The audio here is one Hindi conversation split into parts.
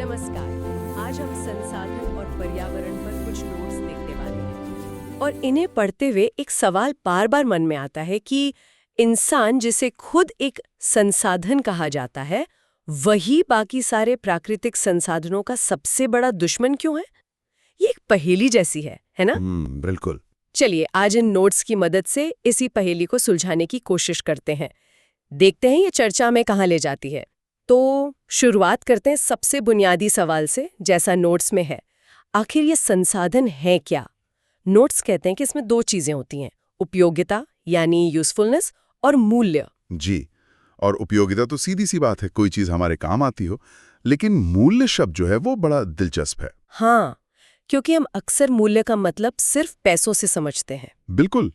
नमस्कार। आज हम संसाधन और पर्यावरण पर कुछ नोट्स देखने वाले हैं और इन्हें पढ़ते हुए एक सवाल बार बार मन में आता है कि इंसान जिसे खुद एक संसाधन कहा जाता है, वही बाकी सारे प्राकृतिक संसाधनों का सबसे बड़ा दुश्मन क्यों है? ये एक पहेली जैसी है ना? बिल्कुल। चलिए आज इन नोट्स की मदद से इसी पहेली को सुलझाने की कोशिश करते हैं। देखते हैं ये चर्चा में कहाँ ले जाती है। तो शुरुआत करते हैं सबसे बुनियादी सवाल से, जैसा नोट्स में है। आखिर ये संसाधन है क्या? नोट्स कहते हैं कि इसमें दो चीजें होती हैं, उपयोगिता यानी यूजफुलनेस और मूल्य। जी, और उपयोगिता तो सीधी सी बात है, कोई चीज हमारे काम आती हो, लेकिन मूल्य शब्द जो है वो बड़ा दिलचस्प है। हाँ, क्योंकि हम अक्सर मूल्य का मतलब सिर्फ पैसों से समझते हैं। बिल्कुल,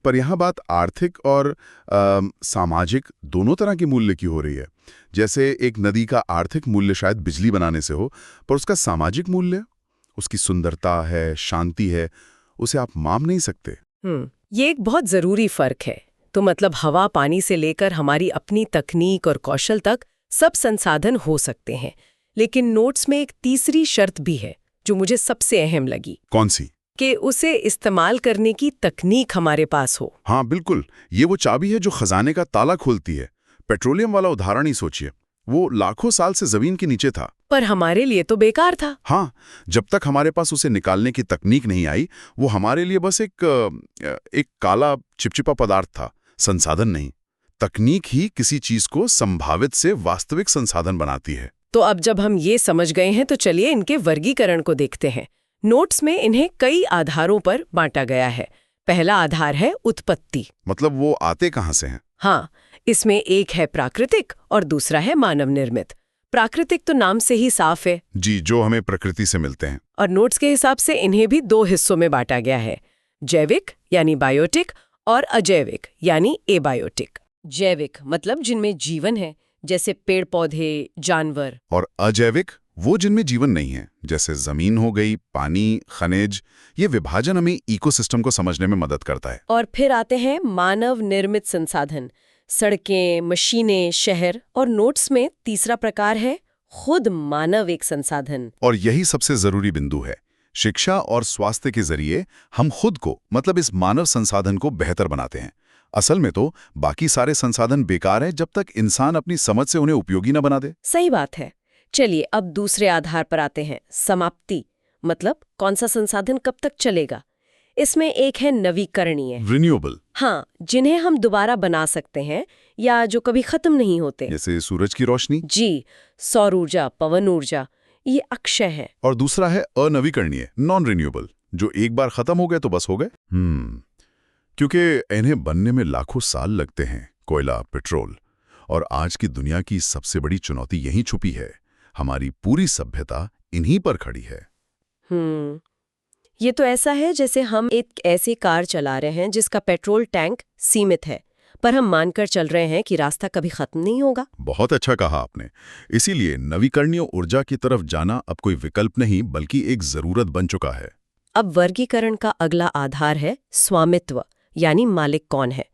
पर यहाँ बात आर्थिक और सामाजिक दोनों तरह की मूल्य की हो रही है। जैसे एक नदी का आर्थिक मूल्य शायद बिजली बनाने से हो, पर उसका सामाजिक मूल्य, उसकी सुंदरता है, शांति है, उसे आप माप नहीं सकते। ये एक बहुत जरूरी फर्क है। तो मतलब हवा पानी से लेकर हमारी अपनी तकनीक और कौशल तक सब संसाधन हो सकते हैं, लेकिन नोट्स में एक तीसरी शर्त भी है जो मुझे सबसे अहम लगी। कौन सी? कि उसे इस्तेमाल करने की तकनीक हमारे पास हो। हाँ बिल्कुल, ये वो चाबी है जो खजाने का ताला खोलती है। पेट्रोलियम वाला उदाहरण ही सोचिए, वो लाखों साल से जमीन के नीचे था, पर हमारे लिए तो बेकार था। हाँ, जब तक हमारे पास उसे निकालने की तकनीक नहीं आई, वो हमारे लिए बस एक काला चिपचिपा पदार्थ था, संसाधन नहीं। तकनीक ही किसी चीज को संभावित से वास्तविक संसाधन बनाती है। तो अब जब हम ये समझ गए हैं तो चलिए इनके वर्गीकरण को देखते हैं। नोट्स में इन्हें कई आधारों पर बांटा गया है। पहला आधार है उत्पत्ति, मतलब वो आते कहाँ से हैं? हाँ, इसमें एक है प्राकृतिक और दूसरा है मानव निर्मित। प्राकृतिक तो नाम से ही साफ है जी, जो हमें प्रकृति से मिलते हैं। और नोट्स के हिसाब से इन्हें भी दो हिस्सों में बांटा गया है, जैविक यानी बायोटिक और अजैविक यानी एबायोटिक। जैविक मतलब जिनमें जीवन है, जैसे पेड़ पौधे, जानवर। और अजैविक वो जिनमें जीवन नहीं है, जैसे जमीन हो गई, पानी, खनिज। ये विभाजन हमें इकोसिस्टम को समझने में मदद करता है। और फिर आते हैं मानव निर्मित संसाधन, सड़कें, मशीनें, शहर। और नोट्स में तीसरा प्रकार है खुद मानव एक संसाधन। और यही सबसे जरूरी बिंदु है। शिक्षा और स्वास्थ्य के जरिए हम खुद को, मतलब इस मानव संसाधन को बेहतर बनाते हैं। असल में तो बाकी सारे संसाधन बेकार हैं जब तक इंसान अपनी समझ से उन्हें उपयोगी न बना दे। सही बात है। चलिए अब दूसरे आधार पर आते हैं, समाप्ति, मतलब कौन सा संसाधन कब तक चलेगा। इसमें एक है नवीकरणीय, रिन्यूएबल, हाँ, जिन्हें हम दोबारा बना सकते हैं या जो कभी खत्म नहीं होते, जैसे सूरज की रोशनी। जी, सौर ऊर्जा, पवन ऊर्जा, ये अक्षय है। और दूसरा है अनवीकरणीय, नॉन रिन्यूएबल, जो एक बार खत्म हो गए तो बस हो गए। क्योंकि इन्हें बनने में लाखों साल लगते हैं, कोयला, पेट्रोल। और आज की दुनिया की सबसे बड़ी चुनौती यहीं छुपी है। हमारी पूरी सभ्यता इन्हीं पर खड़ी है। ये तो ऐसा है जैसे हम एक ऐसी कार चला रहे हैं जिसका पेट्रोल टैंक सीमित है, पर हम मानकर चल रहे हैं कि रास्ता कभी खत्म नहीं होगा। बहुत अच्छा कहा आपने। इसीलिए नवीकरणीय ऊर्जा की तरफ जाना अब कोई विकल्प नहीं, बल्कि एक जरूरत बन चुका है। अब वर्गीकरण का अगला आधार है स्वामित्व, यानी मालिक कौन है।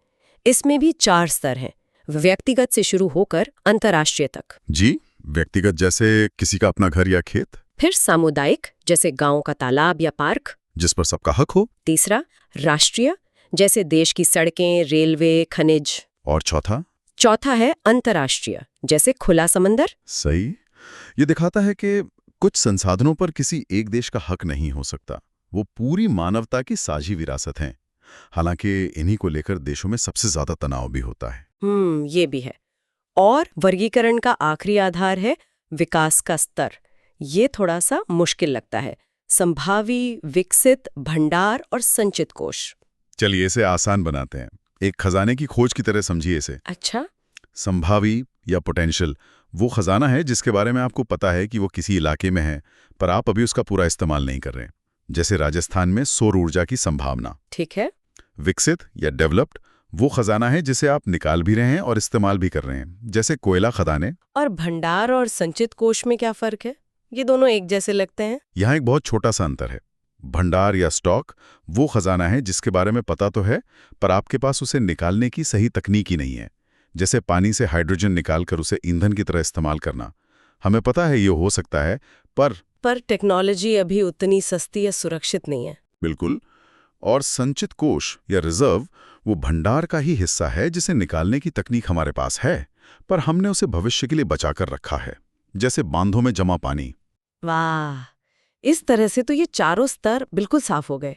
इसमें भी 4 स्तर हैं, व्यक्तिगत से शुरू होकर अंतर्राष्ट्रीय तक। जी, व्यक्तिगत जैसे किसी का अपना घर या खेत। फिर सामुदायिक, जैसे गांव का तालाब या पार्क, जिस पर सबका हक हो। तीसरा राष्ट्रीय, जैसे देश की सड़कें, रेलवे, खनिज। और चौथा है अंतर्राष्ट्रीय, जैसे खुला समंदर। सही। ये दिखाता है कि कुछ संसाधनों पर किसी एक देश का हक नहीं हो सकता, वो पूरी मानवता की साझी विरासत हैं। हालांकि इन्हीं को लेकर देशों में सबसे ज्यादा तनाव भी होता है। ये भी है। और वर्गीकरण का आखिरी आधार है विकास का स्तर। ये थोड़ा सा मुश्किल लगता है, संभावी, विकसित, भंडार और संचित कोश। चलिए इसे आसान बनाते हैं, एक खजाने की खोज की तरह समझिए इसे। अच्छा। संभावी या पोटेंशियल वो खजाना है जिसके बारे में आपको पता है कि वो किसी इलाके में है, पर आप अभी उसका पूरा इस्तेमाल नहीं कर रहे। जैसे राजस्थान में सौर ऊर्जा की संभावना। ठीक है। विकसित या डेवलप्ड वो खजाना है जिसे आप निकाल भी रहे हैं और इस्तेमाल भी कर रहे हैं, जैसे कोयला खदानें। और भंडार और संचित कोश में क्या फर्क है? ये दोनों एक जैसे लगते हैं। यहाँ एक बहुत छोटा सा अंतर है। भंडार या स्टॉक वो खजाना है जिसके बारे में पता तो है, पर आपके पास उसे निकालने की सही तकनीक ही नहीं है। जैसे पानी से हाइड्रोजन निकालकर उसे ईंधन की तरह इस्तेमाल करना। हमें पता है ये हो सकता है, पर टेक्नोलॉजी अभी उतनी सस्ती या सुरक्षित नहीं है। बिल्कुल। और संचित कोष या रिजर्व वो भंडार का ही हिस्सा है जिसे निकालने की तकनीक हमारे पास है, पर हमने उसे भविष्य के लिए बचाकर रखा है, जैसे बांधों में जमा पानी। वाह, इस तरह से तो ये चारों स्तर बिल्कुल साफ हो गए।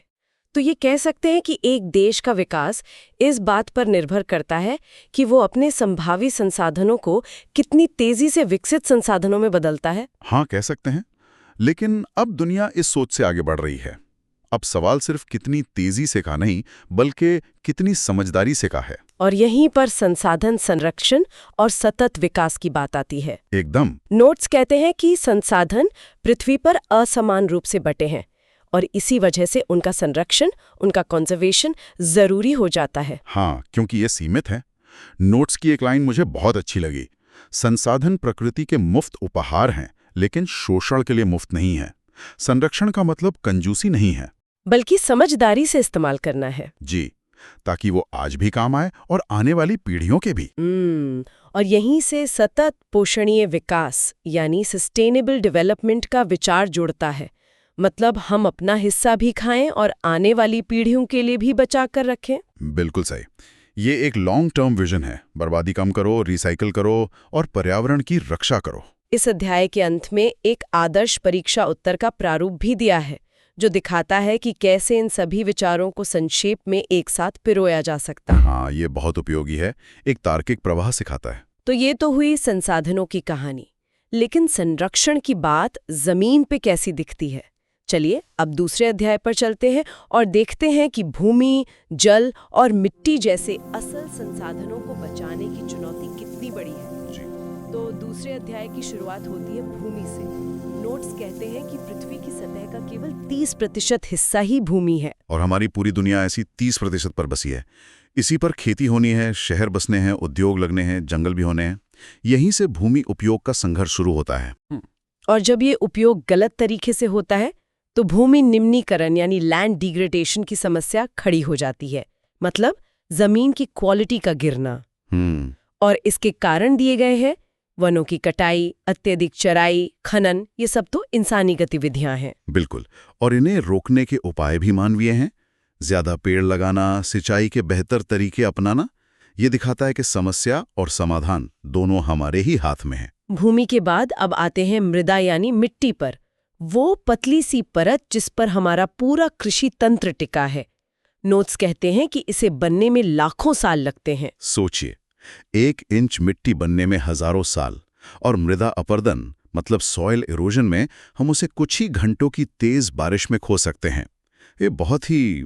तो ये कह सकते हैं कि एक देश का विकास इस बात पर निर्भर करता है कि वो अपने संभावी संसाधनों को कितनी तेजी से विकसित संसाधनों में बदलता है। हाँ, कह सकते हैं। लेकिन अब दुनिया इस सोच से आगे बढ़ रही है। अब सवाल सिर्फ कितनी तेजी से का नहीं, बल्कि कितनी समझदारी से का है। और यहीं पर संसाधन संरक्षण और सतत विकास की बात आती है। एकदम। नोट्स कहते हैं कि संसाधन पृथ्वी पर असमान रूप से बटे हैं और इसी वजह से उनका संरक्षण, उनका कंजर्वेशन जरूरी हो जाता है। हाँ, क्योंकि ये सीमित है। नोट्स की एक लाइन मुझे बहुत अच्छी लगी। संसाधन प्रकृति के मुफ्त उपहार हैं, लेकिन शोषण के लिए मुफ्त नहीं है। संरक्षण का मतलब कंजूसी नहीं है, बल्कि समझदारी से इस्तेमाल करना है। जी, ताकि वो आज भी काम आए और आने वाली पीढ़ियों के भी। और यहीं से सतत पोषणीय विकास यानी सस्टेनेबल डेवलपमेंट का विचार जुड़ता है। मतलब हम अपना हिस्सा भी खाएं और आने वाली पीढ़ियों के लिए भी बचा कर रखें। बिल्कुल सही। ये एक लॉन्ग टर्म विजन है। बर्बादी कम करो, रिसाइकिल करो और पर्यावरण की रक्षा करो। इस अध्याय के अंत में एक आदर्श परीक्षा उत्तर का प्रारूप भी दिया है, जो दिखाता है कि कैसे इन सभी विचारों को संक्षेप में एक साथ पिरोया जा सकता है। हाँ, ये बहुत उपयोगी है। एक तार्किक प्रवाह सिखाता है। तो ये तो हुई संसाधनों की कहानी, लेकिन संरक्षण की बात जमीन पे कैसी दिखती है? चलिए अब दूसरे अध्याय पर चलते हैं और देखते हैं कि भूमि, जल और मिट्टी जैसे असल संसाधनों को बचाने की चुनौती कितनी बड़ी है। जी। तो दूसरे अध्याय की शुरुआत होती है भूमि से। नोट्स कहते हैं कि पृथ्वी की सतह का केवल 30% हिस्सा ही भूमि है। और हमारी पूरी दुनिया ऐसी 30% पर बसी है। इसी पर खेती होनी है, शहर बसने हैं, उद्योग लगने हैं, जंगल भी होने हैं। यहीं से भूमि उपयोग का संघर्ष शुरू होता है। और जब ये उपयोग गलत तरीके से होता है तो भूमि निम्नीकरण यानी लैंड डिग्रेडेशन की समस्या खड़ी हो जाती है। मतलब जमीन की क्वालिटी का गिरना। और इसके कारण दिए गए हैं वनों की कटाई, अत्यधिक चराई, खनन। ये सब तो इंसानी गतिविधियां हैं। बिल्कुल। और इन्हें रोकने के उपाय भी मानवीय हैं। ज्यादा पेड़ लगाना, सिंचाई के बेहतर तरीके अपनाना। ये दिखाता है कि समस्या और समाधान दोनों हमारे ही हाथ में है। भूमि के बाद अब आते हैं मृदा यानी मिट्टी पर, वो पतली सी परत जिस पर हमारा पूरा कृषि तंत्र टिका है। नोट्स कहते हैं कि इसे बनने में लाखों साल लगते हैं। सोचिए, 1 इंच मिट्टी बनने में हजारों साल, और मृदा अपरदन मतलब सॉइल इरोजन में हम उसे कुछ ही घंटों की तेज बारिश में खो सकते हैं। ये बहुत ही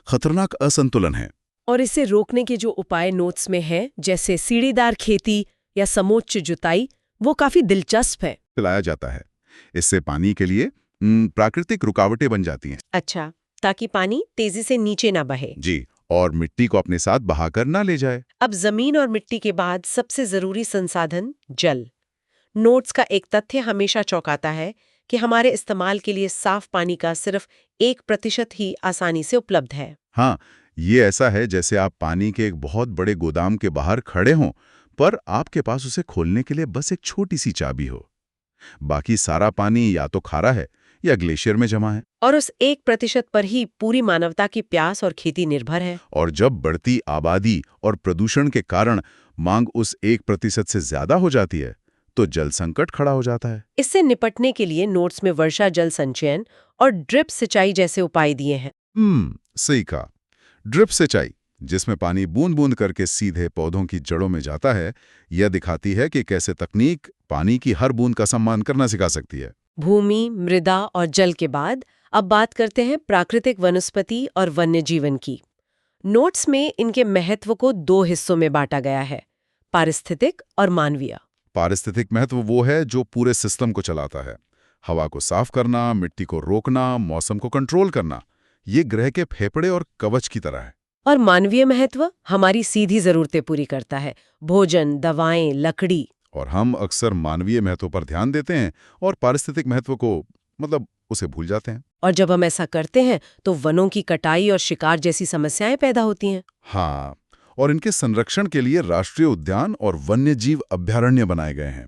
खतरनाक असंतुलन है। और इसे रोकने के जो उपाय नोट्स में हैं, जैसे सीढ़ीदार खेती या समोच्च जुताई, वो काफी दिलचस्प है। चलाया जाता है। इससे पानी के लिए प्राकृतिक रुकावटें बन जाती हैं। अच्छा, ताकि पानी तेजी से नीचे ना बहे। जी, और मिट्टी को अपने साथ बहाकर ना ले जाए। अब जमीन और मिट्टी के बाद सबसे जरूरी संसाधन जल। नोट्स का एक तथ्य हमेशा चौंकाता है कि हमारे इस्तेमाल के लिए साफ पानी का सिर्फ 1% ही आसानी से उपलब्ध है। हाँ, ये ऐसा है जैसे आप पानी के एक बहुत बड़े गोदाम के बाहर खड़े हों, पर आपके पास उसे खोलने के लिए बस एक छोटी सी चाबी हो। बाकी सारा पानी या तो खारा है या ग्लेशियर में जमा है। और उस 1% पर ही पूरी मानवता की प्यास और खेती निर्भर है। और जब बढ़ती आबादी और प्रदूषण के कारण मांग उस 1% से ज्यादा हो जाती है, तो जल संकट खड़ा हो जाता है। इससे निपटने के लिए नोट्स में वर्षा जल संचयन और ड्रिप सिंचाई जैसे उपाय दिए हैं। सही कहा। ड्रिप सिंचाई, जिसमें पानी बूंद बूंद करके सीधे पौधों की जड़ों में जाता है, यह दिखाती है कि कैसे तकनीक पानी की हर बूंद का सम्मान करना सिखा सकती है। भूमि, मृदा और जल के बाद अब बात करते हैं प्राकृतिक वनस्पति और वन्य जीवन की। नोट्स में इनके महत्व को 2 हिस्सों में बांटा गया है, पारिस्थितिक और मानवीय। पारिस्थितिक महत्व वो है जो पूरे सिस्टम को चलाता है। हवा को साफ करना, मिट्टी को रोकना, मौसम को कंट्रोल करना। ये ग्रह के फेफड़े और कवच की तरह है। और मानवीय महत्व हमारी सीधी जरूरतें पूरी करता है, भोजन, दवाएं, लकड़ी। और हम अक्सर मानवीय महत्व पर ध्यान देते हैं और पारिस्थितिक महत्व को उसे भूल जाते हैं। और जब हम ऐसा करते हैं तो वनों की कटाई और शिकार जैसी समस्याएं पैदा होती हैं। हाँ, और इनके संरक्षण के लिए राष्ट्रीय उद्यान और वन्य जीव अभयारण्य बनाए गए हैं।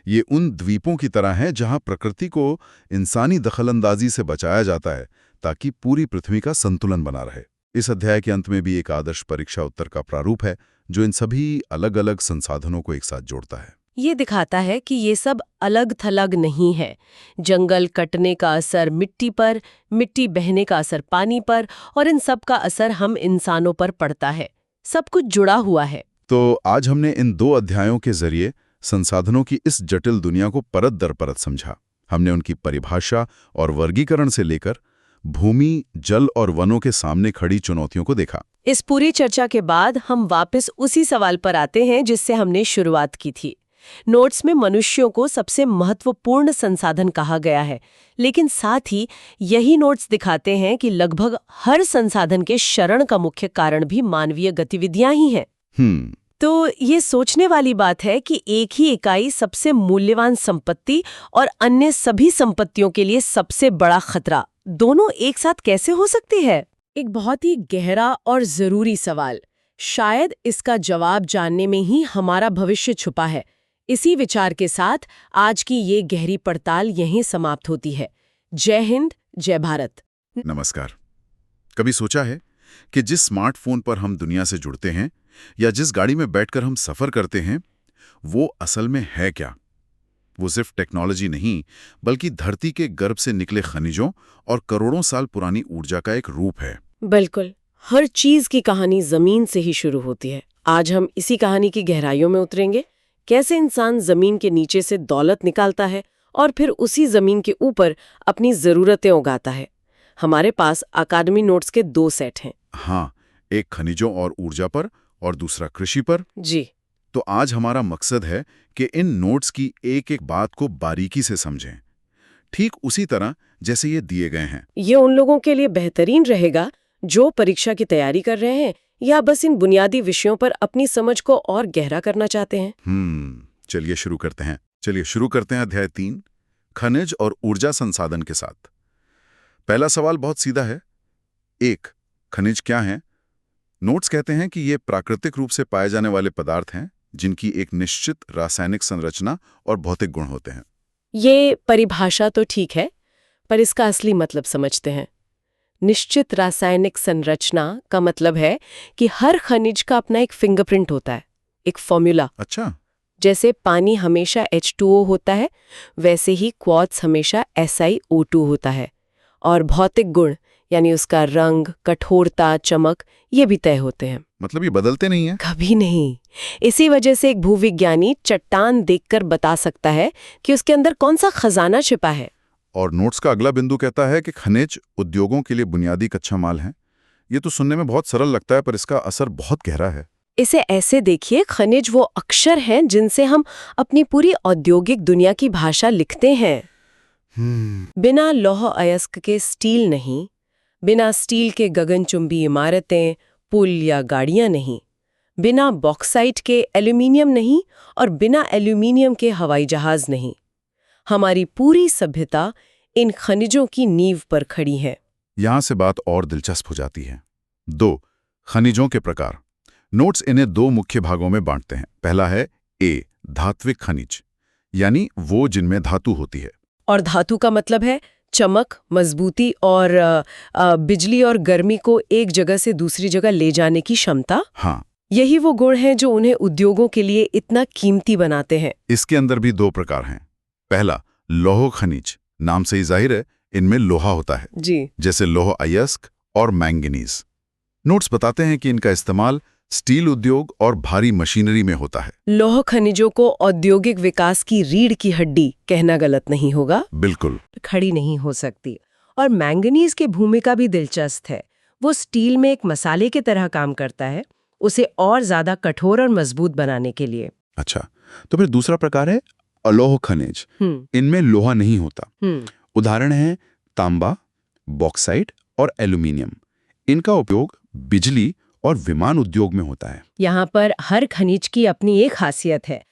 ये उन द्वीपों की तरह हैं जहां प्रकृति को इंसानी दखलंदाजी से बचाया जाता है ताकि पूरी पृथ्वी का संतुलन बना रहे। इस अध्याय के अंत में भी एक आदर्श परीक्षा उत्तर का प्रारूप है जो इन सभी अलग-अलग संसाधनों को एक साथ जोड़ता है। ये दिखाता है कि ये सब अलग थलग नहीं है। जंगल कटने का असर मिट्टी पर, मिट्टी बहने का असर पानी पर, और इन सब का असर हम इंसानों पर पड़ता है। सब कुछ जुड़ा हुआ है। तो आज हमने इन 2 अध्यायों के जरिए संसाधनों की इस जटिल दुनिया को परत दर परत समझा। हमने उनकी परिभाषा और वर्गीकरण से लेकर भूमि, जल और वनों के सामने खड़ी चुनौतियों को देखा। इस पूरी चर्चा के बाद हम वापस उसी सवाल पर आते हैं जिससे हमने शुरुआत की थी। नोट्स में मनुष्यों को सबसे महत्वपूर्ण संसाधन कहा गया है, लेकिन साथ ही यही नोट्स दिखाते हैं कि लगभग हर संसाधन के क्षरण का मुख्य कारण भी मानवीय गतिविधियां ही हैं। तो ये सोचने वाली बात है कि एक ही इकाई सबसे मूल्यवान संपत्ति और अन्य सभी संपत्तियों के लिए सबसे बड़ा खतरा, दोनों एक साथ कैसे हो सकती है? एक बहुत ही गहरा और जरूरी सवाल। शायद इसका जवाब जानने में ही हमारा भविष्य छुपा है। इसी विचार के साथ आज की ये गहरी पड़ताल यहीं समाप्त होती है। जय हिंद, जय भारत। नमस्कार। कभी सोचा है कि जिस स्मार्टफोन पर हम दुनिया से जुड़ते हैं या जिस गाड़ी में बैठकर हम सफर करते हैं, वो असल में है क्या? वो सिर्फ टेक्नोलॉजी नहीं, बल्कि धरती के गर्भ से निकले खनिजों और करोड़ों साल पुरानी ऊर्जा का एक रूप है। बिल्कुल, हर चीज की कहानी जमीन से ही शुरू होती है। आज हम इसी कहानी की गहराइयों में उतरेंगे। कैसे इंसान जमीन के नीचे से दौलत निकालता है और फिर उसी जमीन के ऊपर अपनी जरूरतें उगाता है। हमारे पास अकादमी नोट्स के 2 सेट हैं। हाँ, एक खनिजों और ऊर्जा पर और दूसरा कृषि पर। जी। तो आज हमारा मकसद है कि इन नोट्स की एक एक बात को बारीकी से समझें, ठीक उसी तरह जैसे ये दिए गए हैं। ये उन लोगों के लिए बेहतरीन रहेगा जो परीक्षा की तैयारी कर रहे हैं या बस इन बुनियादी विषयों पर अपनी समझ को और गहरा करना चाहते हैं। चलिए शुरू करते हैं अध्याय 3, खनिज और ऊर्जा संसाधन के साथ। पहला सवाल बहुत सीधा है। 1. खनिज क्या हैं? नोट्स कहते हैं कि ये प्राकृतिक रूप से पाए जाने वाले पदार्थ हैं जिनकी एक निश्चित रासायनिक संरचना और भौतिक गुण होते हैं। ये परिभाषा तो ठीक है, पर इसका असली मतलब समझते हैं। निश्चित रासायनिक संरचना का मतलब है कि हर खनिज का अपना एक फिंगरप्रिंट होता है, एक फॉर्मूला। अच्छा। जैसे पानी हमेशा H2O होता है, वैसे ही क्वार्ट्ज हमेशा SiO2 होता है। और भौतिक गुण यानी उसका रंग, कठोरता, चमक, ये भी तय होते हैं। मतलब ये बदलते नहीं हैं? कभी नहीं। इसी वजह से एक भूविज्ञानी चट्टान देखकर बता सकता है कि उसके अंदर कौन सा खजाना छिपा है। और नोट्स का अगला बिंदु कहता है कि खनिज उद्योगों के लिए बुनियादी कच्चा माल है। ये तो सुनने में बहुत सरल लगता है, पर इसका असर बहुत गहरा है। इसे ऐसे देखिए, खनिज वो अक्षर हैं जिनसे हम अपनी पूरी औद्योगिक दुनिया की भाषा लिखते हैं। बिना लौह अयस्क के स्टील नहीं, बिना स्टील के गगनचुंबी इमारतें, पुल या गाड़ियां नहीं, बिना बॉक्साइट के एल्यूमिनियम नहीं, और बिना एल्यूमिनियम के हवाई जहाज नहीं। हमारी पूरी सभ्यता इन खनिजों की नींव पर खड़ी है। यहां से बात और दिलचस्प हो जाती है। 2. खनिजों के प्रकार। नोट्स इन्हें 2 मुख्य भागों में बांटते हैं। पहला है ए, धात्विक खनिज, यानी वो जिनमें धातु होती है। और धातु का मतलब है चमक, मजबूती और बिजली और गर्मी को एक जगह से दूसरी जगह ले जाने की क्षमता। हाँ, यही वो गुण हैं जो उन्हें उद्योगों के लिए इतना कीमती बनाते हैं। इसके अंदर भी 2 प्रकार हैं। पहला, लौह खनिज। नाम से ही जाहिर है, इनमें लोहा होता है जी, जैसे लौह अयस्क और मैंगनीज। नोट्स बताते हैं कि इनका इस्तेमाल स्टील उद्योग और भारी मशीनरी में होता है। लौह खनिजों को औद्योगिक विकास की रीढ़ की हड्डी कहना गलत नहीं होगा। बिल्कुल। खड़ी नहीं हो सकती। और मैंगनीज की भूमिका भी दिलचस्प है। वो स्टील में एक मसाले की तरह काम करता है, उसे और ज्यादा कठोर और मजबूत बनाने के लिए। अच्छा, तो फिर दूसरा प्रकार है अलोह खनिज। इनमें लोहा नहीं होता। उदाहरण है तांबा, बॉक्साइट और एल्यूमिनियम। इनका उपयोग बिजली और विमान उद्योग में होता है। यहाँ पर हर खनिज की अपनी एक खासियत है।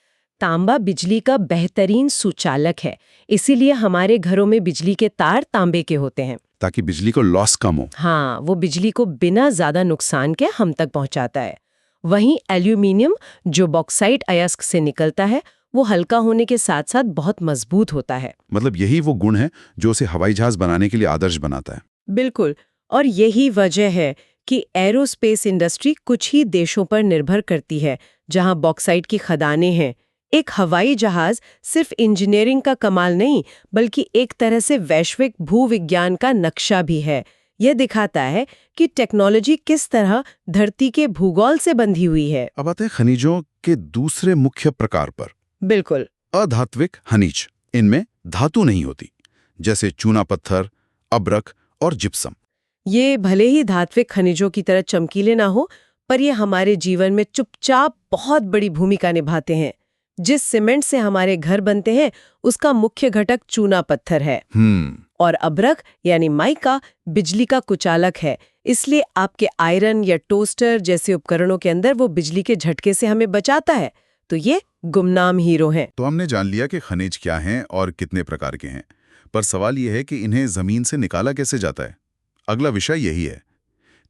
तांबा बिजली का बेहतरीन सुचालक है, इसीलिए हमारे घरों में बिजली के तार तांबे के होते हैं, ताकि बिजली को लॉस कम हो। हाँ, वो बिजली को बिना ज्यादा नुकसान के हम तक पहुंचाता है। वहीं एल्यूमिनियम, जो बॉक्साइट अयस्क से निकलता है, वो हल्का होने के साथ साथ बहुत मजबूत होता है। मतलब यही वो गुण है जो उसे हवाई जहाज बनाने के लिए आदर्श बनाता है। बिल्कुल। और यही वजह है कि एरोस्पेस इंडस्ट्री कुछ ही देशों पर निर्भर करती है जहां बॉक्साइट की खदानें हैं। एक हवाई जहाज सिर्फ इंजीनियरिंग का कमाल नहीं, बल्कि एक तरह से वैश्विक भूविज्ञान का नक्शा भी है। यह दिखाता है कि टेक्नोलॉजी किस तरह धरती के भूगोल से बंधी हुई है। अब आते हैं खनिजों के दूसरे मुख्य प्रकार पर। बिल्कुल। अधात्विक खनिज। इनमें धातु नहीं होती, जैसे चूना पत्थर, अब्रक और जिप्सम। ये भले ही धात्विक खनिजों की तरह चमकीले ना हो, पर ये हमारे जीवन में चुपचाप बहुत बड़ी भूमिका निभाते हैं। जिस सीमेंट से हमारे घर बनते हैं उसका मुख्य घटक चूना पत्थर है। और अब्रक यानी माइका बिजली का कुचालक है, इसलिए आपके आयरन या टोस्टर जैसे उपकरणों के अंदर वो बिजली के झटके से हमें बचाता है। तो ये गुमनाम हीरो हैं। तो हमने जान लिया कि खनिज क्या हैं और कितने प्रकार के हैं, पर सवाल यह है कि इन्हें जमीन से निकाला कैसे जाता है। अगला विषय यही है,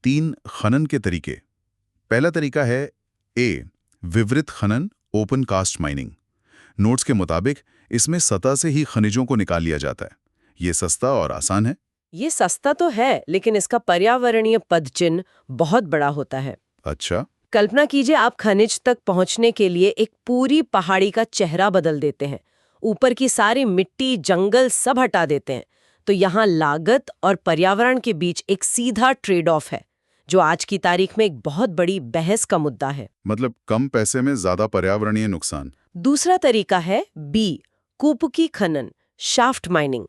3 खनन के तरीके। पहला तरीका है ए, विवृत खनन, ओपन कास्ट माइनिंग। नोट्स के मुताबिक इसमें सतह से ही खनिजों को निकाल लिया जाता है। ये सस्ता और आसान है। ये सस्ता तो है, लेकिन इसका पर्यावरणीय पदचिन्ह बहुत बड़ा होता है। अच्छा। कल्पना कीजिए आप खनिज तक पहुंचने के लिए एक पूरी पहाड़ी का चेहरा बदल देते हैं, ऊपर की सारी मिट्टी, जंगल सब हटा देते हैं। तो यहाँ लागत और पर्यावरण के बीच एक सीधा ट्रेड ऑफ है, जो आज की तारीख में एक बहुत बड़ी बहस का मुद्दा है। मतलब कम पैसे में ज्यादा पर्यावरणीय नुकसान। दूसरा तरीका है बी, कूपकी खनन, शाफ्ट माइनिंग।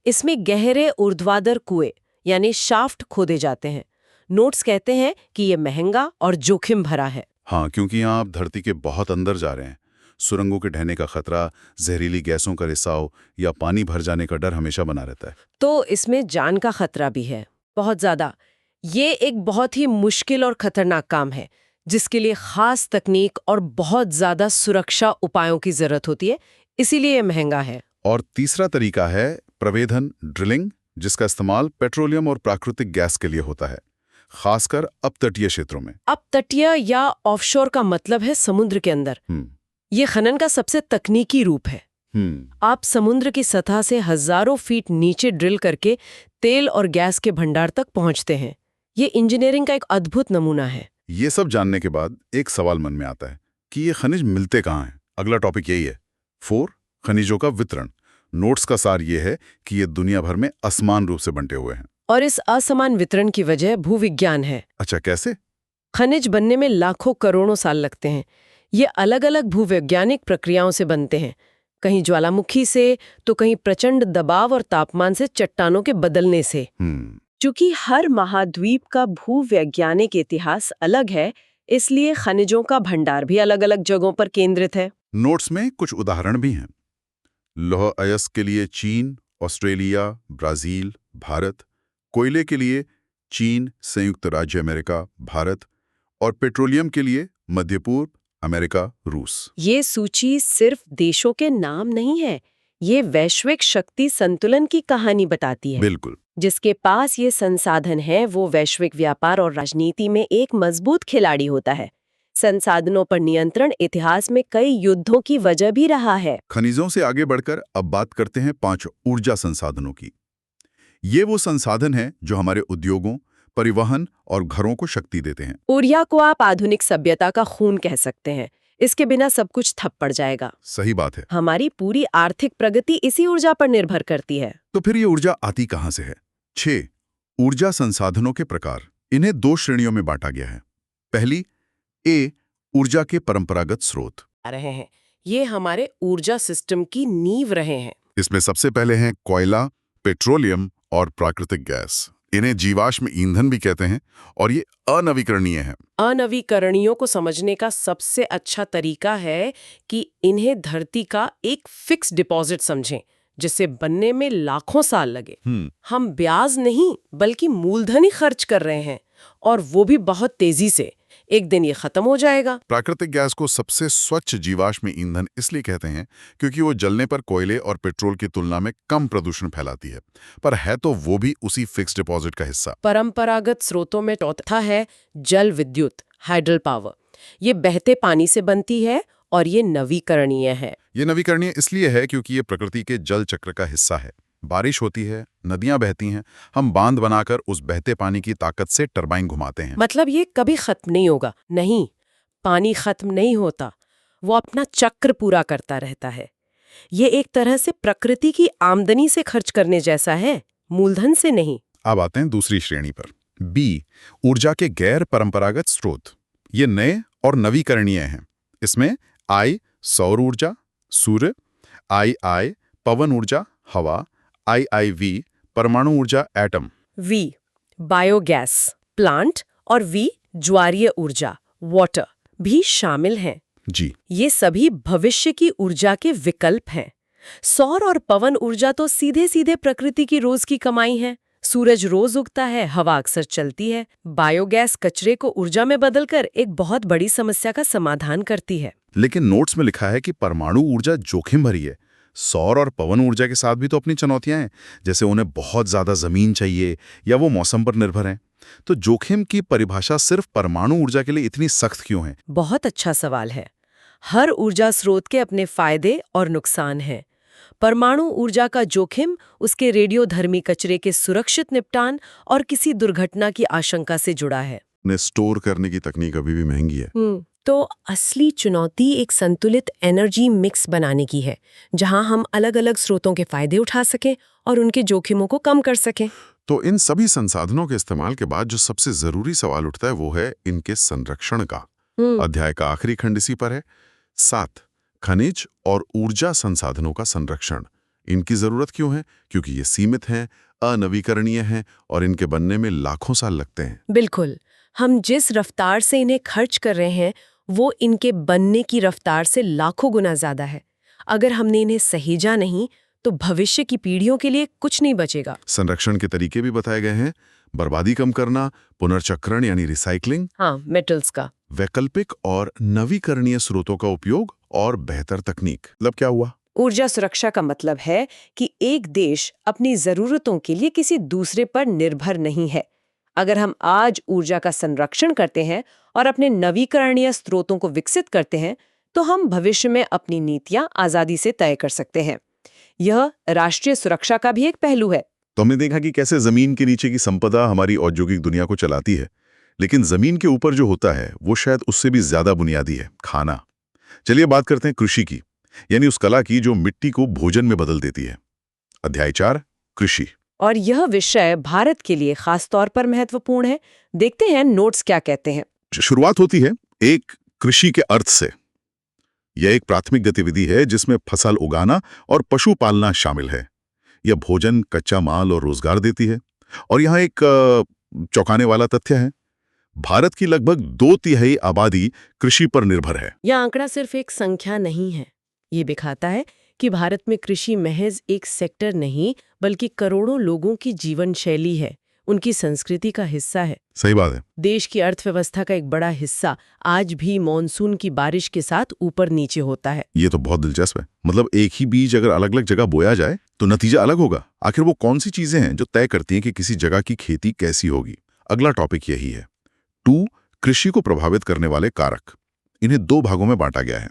इसमें गहरे ऊर्ध्वाधर कुएं यानी शाफ्ट खोदे जाते हैं। नोट्स कहते हैं कि ये महंगा और जोखिम भरा है। हाँ, क्योंकि यहाँ आप धरती के बहुत अंदर जा रहे हैं। सुरंगों के ढहने का खतरा, जहरीली गैसों का रिसाव या पानी भर जाने का डर हमेशा बना रहता है। तो इसमें जान का खतरा भी है, बहुत ज्यादा। ये एक बहुत ही मुश्किल और खतरनाक काम है, जिसके लिए खास तकनीक और बहुत ज्यादा सुरक्षा उपायों की जरूरत होती है, इसीलिए ये महंगा है। और तीसरा तरीका है प्रवेधन, ड्रिलिंग, जिसका इस्तेमाल पेट्रोलियम और प्राकृतिक गैस के लिए होता है, खासकर अपतटीय क्षेत्रों में। अपतटीय या ऑफशोर का मतलब है समुद्र के अंदर। ये खनन का सबसे तकनीकी रूप है। आप समुद्र की सतह से हजारों फीट नीचे ड्रिल करके तेल और गैस के भंडार तक पहुंचते हैं। ये इंजीनियरिंग का एक अद्भुत नमूना है। ये सब जानने के बाद एक सवाल मन में आता है कि ये खनिज मिलते कहाँ हैं। अगला टॉपिक यही है, 4, खनिजों का वितरण। नोट्स का सार ये है कि ये दुनिया भर में असमान रूप से बंटे हुए हैं। और इस असमान वितरण की वजह भूविज्ञान है। अच्छा, कैसे? खनिज बनने में लाखों करोड़ों साल लगते हैं। ये अलग अलग भूवैज्ञानिक प्रक्रियाओं से बनते हैं, कहीं ज्वालामुखी से, तो कहीं प्रचंड दबाव और तापमान से चट्टानों के बदलने से। चूंकि हर महाद्वीप का भूवैज्ञानिक इतिहास अलग है, इसलिए खनिजों का भंडार भी अलग अलग जगहों पर केंद्रित है। नोट्स में कुछ उदाहरण भी हैं। लौह अयस्क के लिए चीन, ऑस्ट्रेलिया, ब्राजील, भारत। कोयले के लिए चीन, संयुक्त राज्य अमेरिका, भारत। और पेट्रोलियम के लिए मध्य पूर्व, अमेरिका, रूस। ये सूची सिर्फ देशों के नाम नहीं है, ये वैश्विक शक्ति संतुलन की कहानी बताती है। बिल्कुल। जिसके पास ये संसाधन है, वो वैश्विक व्यापार और राजनीति में एक मजबूत खिलाड़ी होता है। संसाधनों पर नियंत्रण इतिहास में कई युद्धों की वजह भी रहा है। खनिजों से आगे बढ़कर अब बात करते हैं 5 ऊर्जा संसाधनों की। ये वो संसाधन हैं जो हमारे उद्योगों, परिवहन और घरों को शक्ति देते हैं। ऊर्जा को आप आधुनिक सभ्यता का खून कह सकते हैं। इसके बिना सब कुछ ठप पड़ जाएगा। सही बात है। हमारी पूरी आर्थिक प्रगति इसी ऊर्जा पर निर्भर करती है। तो फिर ये ऊर्जा आती कहां से है? 6 ऊर्जा संसाधनों के प्रकार। इन्हें 2 श्रेणियों में बांटा गया है। पहली, ए, ऊर्जा के परंपरागत स्रोत रहे हैं। ये हमारे ऊर्जा सिस्टम की नींव रहे हैं। इसमें सबसे पहले हैं कोयला, पेट्रोलियम और प्राकृतिक गैस। इन्हें जीवाश्म ईंधन भी कहते हैं और ये अनवीकरणीय हैं। अनवीकरणीयों को समझने का सबसे अच्छा तरीका है कि इन्हें धरती का एक फिक्स डिपॉजिट समझें, जिसे बनने में लाखों साल लगे। हम ब्याज नहीं बल्कि मूलधन ही खर्च कर रहे हैं, और वो भी बहुत तेजी से। एक दिन ये खत्म हो जाएगा। प्राकृतिक गैस को सबसे स्वच्छ जीवाश्म ईंधन इसलिए कहते हैं क्योंकि वो जलने पर कोयले और पेट्रोल की तुलना में कम प्रदूषण फैलाती है, पर है तो वो भी उसी फिक्स डिपॉजिट का हिस्सा। परंपरागत स्रोतों में चौथा है जल विद्युत, हाइडल पावर। ये बहते पानी से बनती है और ये नवीकरणीय है। ये नवीकरणीय इसलिए है क्योंकि ये प्रकृति के जल चक्र का हिस्सा है। बारिश होती है, नदियां बहती हैं, हम बांध बनाकर उस बहते पानी की ताकत से टरबाइन घुमाते हैं। मतलब ये कभी खत्म नहीं होगा? नहीं, पानी खत्म नहीं होता, वो अपना चक्र पूरा करता रहता है। ये एक तरह से प्रकृति की आमदनी से खर्च करने जैसा है, मूलधन से नहीं। अब आते हैं दूसरी श्रेणी पर, बी, ऊर्जा के गैर परंपरागत स्रोत। ये नए और नवीकरणीय हैं। इसमें आई, सौर ऊर्जा, सूर्य, आई, पवन ऊर्जा, हवा, IIV, परमाणु ऊर्जा, एटम। वी, बायोगैस प्लांट, और वी, ज्वारीय ऊर्जा, वाटर भी शामिल हैं। जी, ये सभी भविष्य की ऊर्जा के विकल्प हैं। सौर और पवन ऊर्जा तो सीधे सीधे प्रकृति की रोज की कमाई है। सूरज रोज उगता है, हवा अक्सर चलती है। बायोगैस कचरे को ऊर्जा में बदलकर एक बहुत बड़ी समस्या का समाधान करती है। लेकिन नोट्स में लिखा है कि परमाणु ऊर्जा जोखिम भरी है। सौर और पवन ऊर्जा के साथ भी तो अपनी चुनौतियां हैं, जैसे उन्हें बहुत ज्यादा जमीन चाहिए या वो मौसम पर निर्भर हैं। तो जोखिम की परिभाषा सिर्फ परमाणु ऊर्जा के लिए इतनी सख्त क्यों है? बहुत अच्छा सवाल है। हर ऊर्जा स्रोत के अपने फायदे और नुकसान हैं। परमाणु ऊर्जा का जोखिम उसके रेडियोधर्मी कचरे के सुरक्षित निपटान और किसी दुर्घटना की आशंका से जुड़ा है। ने स्टोर करने की तकनीक अभी भी महंगी है। तो असली चुनौती एक संतुलित एनर्जी मिक्स बनाने की है, जहां हम अलग-अलग स्रोतों के फायदे उठा सकें और उनके जोखिमों को कम कर सकें। तो इन सभी संसाधनों के इस्तेमाल के बाद जो सबसे जरूरी सवाल उठता है वो है इनके संरक्षण का। अध्याय का आखिरी खंड इसी पर है। 7, खनिज और ऊर्जा संसाधनों का संरक्षण। इनकी जरूरत क्यों है? क्योंकि ये सीमित हैं, अनवीकरणीय हैं और इनके बनने में लाखों साल लगते हैं। बिल्कुल, हम जिस रफ्तार से इन्हें खर्च कर रहे हैं वो इनके बनने की रफ्तार से लाखों गुना ज्यादा है। अगर हमने इन्हें सहेजा नहीं तो भविष्य की पीढ़ियों के लिए कुछ नहीं बचेगा। संरक्षण के तरीके भी बताए गए हैं। बर्बादी कम करना, पुनर्चक्रण यानी रिसाइकलिंग, हाँ, मेटल्स का, वैकल्पिक और नवीकरणीय स्रोतों का उपयोग और बेहतर तकनीक। मतलब क्या हुआ? ऊर्जा सुरक्षा का मतलब है कि एक देश अपनी जरूरतों के लिए किसी दूसरे पर निर्भर नहीं है। अगर हम आज ऊर्जा का संरक्षण करते हैं और अपने नवीकरणीय स्रोतों को विकसित करते हैं तो हम भविष्य में अपनी नीतियां आजादी से तय कर सकते हैं। यह राष्ट्रीय सुरक्षा का भी एक पहलू है। तो हमने देखा कि कैसे जमीन के नीचे की संपदा हमारी औद्योगिक दुनिया को चलाती है, लेकिन जमीन के ऊपर जो होता है वो शायद उससे भी ज्यादा बुनियादी है, खाना। चलिए बात करते हैं कृषि की, यानी उस कला की जो मिट्टी को भोजन में बदल देती है। अध्याय 4, कृषि। और यह विषय भारत के लिए खास तौर पर महत्वपूर्ण है। देखते हैं नोट्स क्या कहते हैं। शुरुआत होती है एक कृषि के अर्थ से। यह एक प्राथमिक गतिविधि है जिसमें फसल उगाना और पशु पालना शामिल है। यह भोजन, कच्चा माल और रोजगार देती है। और यहाँ एक चौंकाने वाला तथ्य है, भारत की लगभग 2/3 आबादी कृषि पर निर्भर है। यह आंकड़ा सिर्फ एक संख्या नहीं है, ये दिखाता है कि भारत में कृषि महज एक सेक्टर नहीं बल्कि करोड़ों लोगों की जीवन शैली है, उनकी संस्कृति का हिस्सा है। सही बात है। देश की अर्थव्यवस्था का एक बड़ा हिस्सा आज भी मॉनसून की बारिश के साथ ऊपर नीचे होता है। ये तो बहुत दिलचस्प है। मतलब एक ही बीज अगर अलग अलग जगह बोया जाए तो नतीजा अलग होगा। आखिर वो कौन सी चीजें हैं जो तय करती हैं कि किसी जगह की खेती कैसी होगी? अगला टॉपिक यही है। 2, कृषि को प्रभावित करने वाले कारक। इन्हें 2 भागों में बांटा गया है।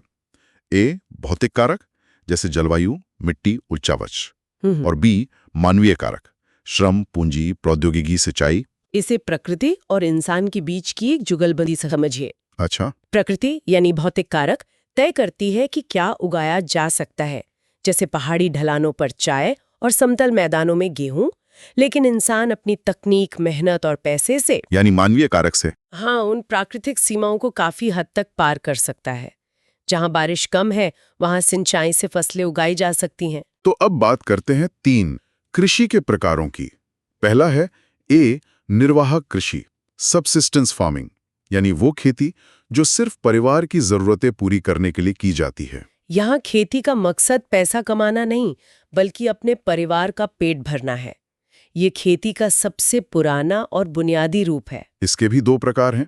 ए, भौतिक कारक जैसे जलवायु, मिट्टी, उच्चावच, और बी, मानवीय कारक, श्रम, पूंजी, प्रौद्योगिकी, सिंचाई। इसे प्रकृति और इंसान के बीच की एक जुगलबंदी समझिए। अच्छा। प्रकृति यानी भौतिक कारक तय करती है कि क्या उगाया जा सकता है, जैसे पहाड़ी ढलानों पर चाय और समतल मैदानों में गेहूं। लेकिन इंसान अपनी तकनीक, मेहनत और पैसे से, यानी मानवीय कारक से, हाँ, उन प्राकृतिक सीमाओं को काफी हद तक पार कर सकता है। जहां बारिश कम है वहां सिंचाई से फसलें उगाई जा सकती हैं। तो अब बात करते हैं 3 कृषि के प्रकारों की। पहला है ए, निर्वाहक कृषि, सबसिस्टेंस फार्मिंग, यानी वो खेती जो सिर्फ परिवार की जरूरतें पूरी करने के लिए की जाती है। यहाँ खेती का मकसद पैसा कमाना नहीं बल्कि अपने परिवार का पेट भरना है। ये खेती का सबसे पुराना और बुनियादी रूप है। इसके भी 2 प्रकार हैं।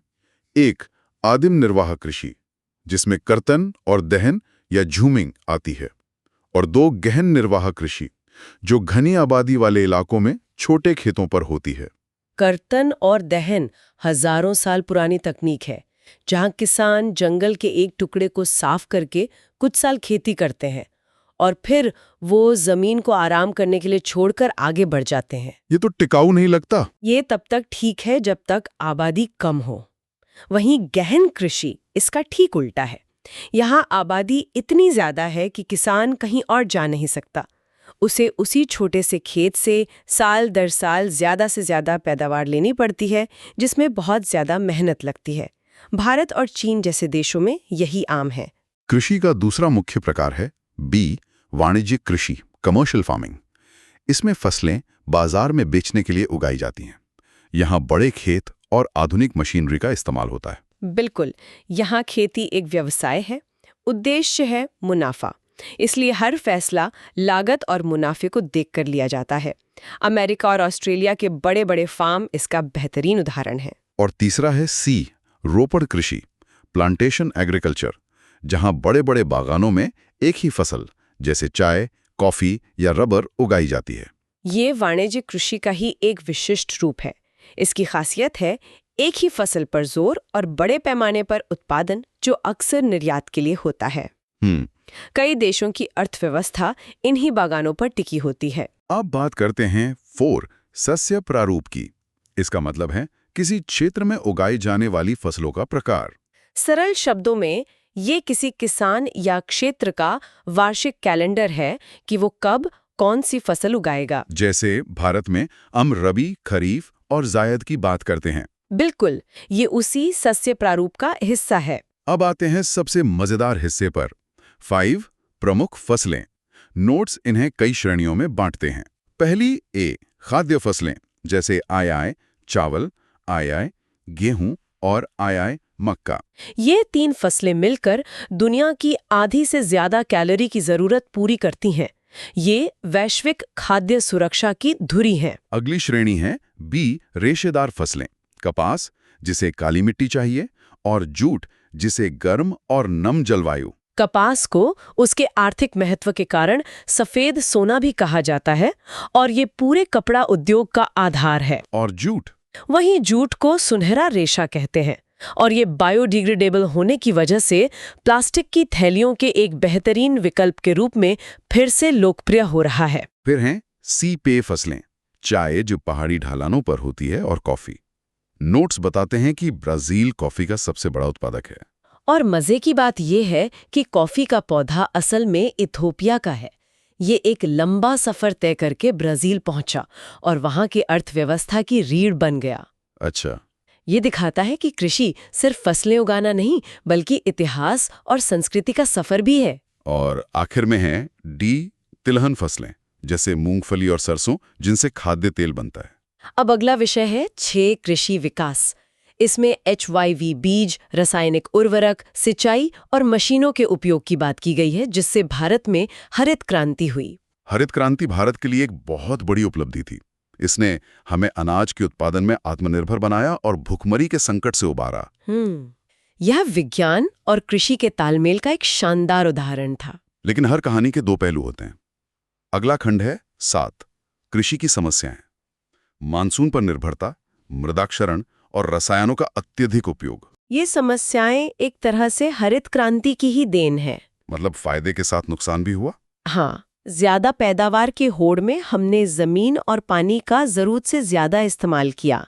एक, आदिम निर्वाह कृषि, जिसमें कर्तन और दहन या झूमिंग आती है, और 2, गहन निर्वाह कृषि, जो घनी आबादी वाले इलाकों में छोटे खेतों पर होती है। कर्तन और दहन हजारों साल पुरानी तकनीक है, जहां किसान जंगल के एक टुकड़े को साफ करके कुछ साल खेती करते हैं और फिर वो जमीन को आराम करने के लिए छोड़कर आगे बढ़ जाते हैं। ये तो टिकाऊ नहीं लगता। ये तब तक ठीक है जब तक आबादी कम हो। वहीं गहन कृषि इसका ठीक उल्टा है। यहाँ आबादी इतनी ज्यादा है कि किसान कहीं और जा नहीं सकता। उसे उसी छोटे से खेत से साल दर साल ज्यादा से ज्यादा पैदावार लेनी पड़ती है, जिसमें बहुत ज्यादा मेहनत लगती है। भारत और चीन जैसे देशों में यही आम है। कृषि का दूसरा मुख्य प्रकार है बी, वाणिज्यिक कृषि, कमर्शियल फार्मिंग। इसमें फसलें बाजार में बेचने के लिए उगाई जाती हैं। यहाँ बड़े खेत और आधुनिक मशीनरी का इस्तेमाल होता है। बिल्कुल, यहाँ खेती एक व्यवसाय है, उद्देश्य है मुनाफा। इसलिए हर फैसला लागत और मुनाफे को देखकर लिया जाता है। अमेरिका और ऑस्ट्रेलिया के बड़े बड़े फार्म इसका बेहतरीन उदाहरण है। और तीसरा है सी, रोपड़ कृषि, प्लांटेशन एग्रीकल्चर, जहां बड़े बड़े बागानों में एक ही फसल जैसे चाय, कॉफी या रबर उगाई जाती है। ये वाणिज्यिक कृषि का ही एक विशिष्ट रूप है। इसकी खासियत है एक ही फसल पर जोर और बड़े पैमाने पर उत्पादन, जो अक्सर निर्यात के लिए होता है। कई देशों की अर्थव्यवस्था इन्हीं बागानों पर टिकी होती है। अब बात करते हैं 4, सस्य प्रारूप की। इसका मतलब है किसी क्षेत्र में उगाई जाने वाली फसलों का प्रकार। सरल शब्दों में ये किसी किसान या क्षेत्र का वार्षिक कैलेंडर है कि वो कब कौन सी फसल उगाएगा। जैसे भारत में हम रबी, खरीफ और जायद की बात करते हैं। बिल्कुल, ये उसी सस्य प्रारूप का हिस्सा है। अब आते हैं सबसे मजेदार हिस्से पर। 5, प्रमुख फसलें। नोट्स इन्हें कई श्रेणियों में बांटते हैं। पहली ए, खाद्य फसलें, जैसे आय, चावल, आय, गेहूं और आय, मक्का। ये 3 फसलें मिलकर दुनिया की आधी से ज्यादा कैलोरी की जरूरत पूरी करती हैं। ये वैश्विक खाद्य सुरक्षा की धुरी हैं। अगली श्रेणी है बी, रेशेदार फसलें, कपास जिसे काली मिट्टी चाहिए और जूट जिसे गर्म और नम जलवायु। कपास को उसके आर्थिक महत्व के कारण सफेद सोना भी कहा जाता है और ये पूरे कपड़ा उद्योग का आधार है। और जूट? वहीं जूट को सुनहरा रेशा कहते हैं और ये बायोडिग्रेडेबल होने की वजह से प्लास्टिक की थैलियों के एक बेहतरीन विकल्प के रूप में फिर से लोकप्रिय हो रहा है। फिर हैं सी, पेय फसलें, चाय जो पहाड़ी ढलानों पर होती है और कॉफी। नोट्स बताते हैं कि ब्राजील कॉफी का सबसे बड़ा उत्पादक है। और मजे की बात यह है कि कॉफी का पौधा असल में इथोपिया का है। ये एक लंबा सफर तय करके ब्राजील पहुंचा और वहां की अर्थव्यवस्था की रीढ़ बन गया। अच्छा। ये दिखाता है कि कृषि सिर्फ फसलें उगाना नहीं, बल्कि इतिहास और संस्कृति का सफर भी है। और आखिर में है डी, तिलहन फसलें, जैसे मूंगफली और सरसों, जिनसे खाद्य तेल बनता है। अब अगला विषय है 6, कृषि विकास। इसमें HYV बीज, रासायनिक उर्वरक, सिंचाई और मशीनों के उपयोग की बात की गई है, जिससे भारत में हरित क्रांति हुई। हरित क्रांति भारत के लिए एक बहुत बड़ी उपलब्धि थी। इसने हमें अनाज के उत्पादन में आत्मनिर्भर बनाया और भुखमरी के संकट से उबारा। यह विज्ञान और कृषि के तालमेल का एक शानदार उदाहरण था। लेकिन हर कहानी के 2 पहलू होते हैं। अगला खंड है 7, कृषि की समस्याएं। मानसून पर निर्भरता, मृदाक्षरण और रसायनों का अत्यधिक उपयोग। ये समस्याएं एक तरह से हरित क्रांति की ही देन है। मतलब फायदे के साथ नुकसान भी हुआ। हाँ, ज्यादा पैदावार के होड़ में हमने जमीन और पानी का जरूरत से ज्यादा इस्तेमाल किया।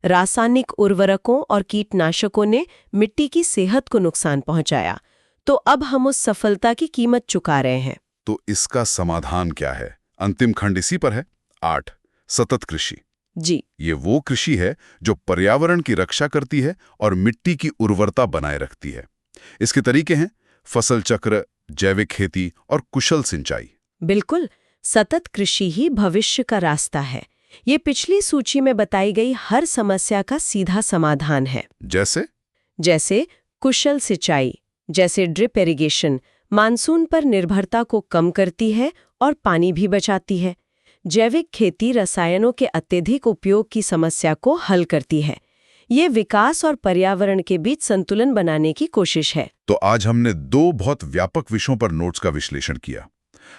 रासायनिक उर्वरकों और कीटनाशकों ने मिट्टी की सेहत को नुकसान पहुंचाया। तो अब हम उस सफलता की कीमत चुका रहे हैं। तो इसका समाधान क्या है? अंतिम खंड इसी पर है। 8, सतत कृषि। जी, ये वो कृषि है जो पर्यावरण की रक्षा करती है और मिट्टी की उर्वरता बनाए रखती है। इसके तरीके हैं फसल चक्र, जैविक खेती और कुशल सिंचाई। बिल्कुल, सतत कृषि ही भविष्य का रास्ता है। ये पिछली सूची में बताई गई हर समस्या का सीधा समाधान है। जैसे कुशल सिंचाई, जैसे ड्रिप इरिगेशन, मानसून पर निर्भरता को कम करती है और पानी भी बचाती है। जैविक खेती रसायनों के अत्यधिक उपयोग की समस्या को हल करती है। ये विकास और पर्यावरण के बीच संतुलन बनाने की कोशिश है। तो आज हमने 2 बहुत व्यापक विषयों पर नोट्स का विश्लेषण किया।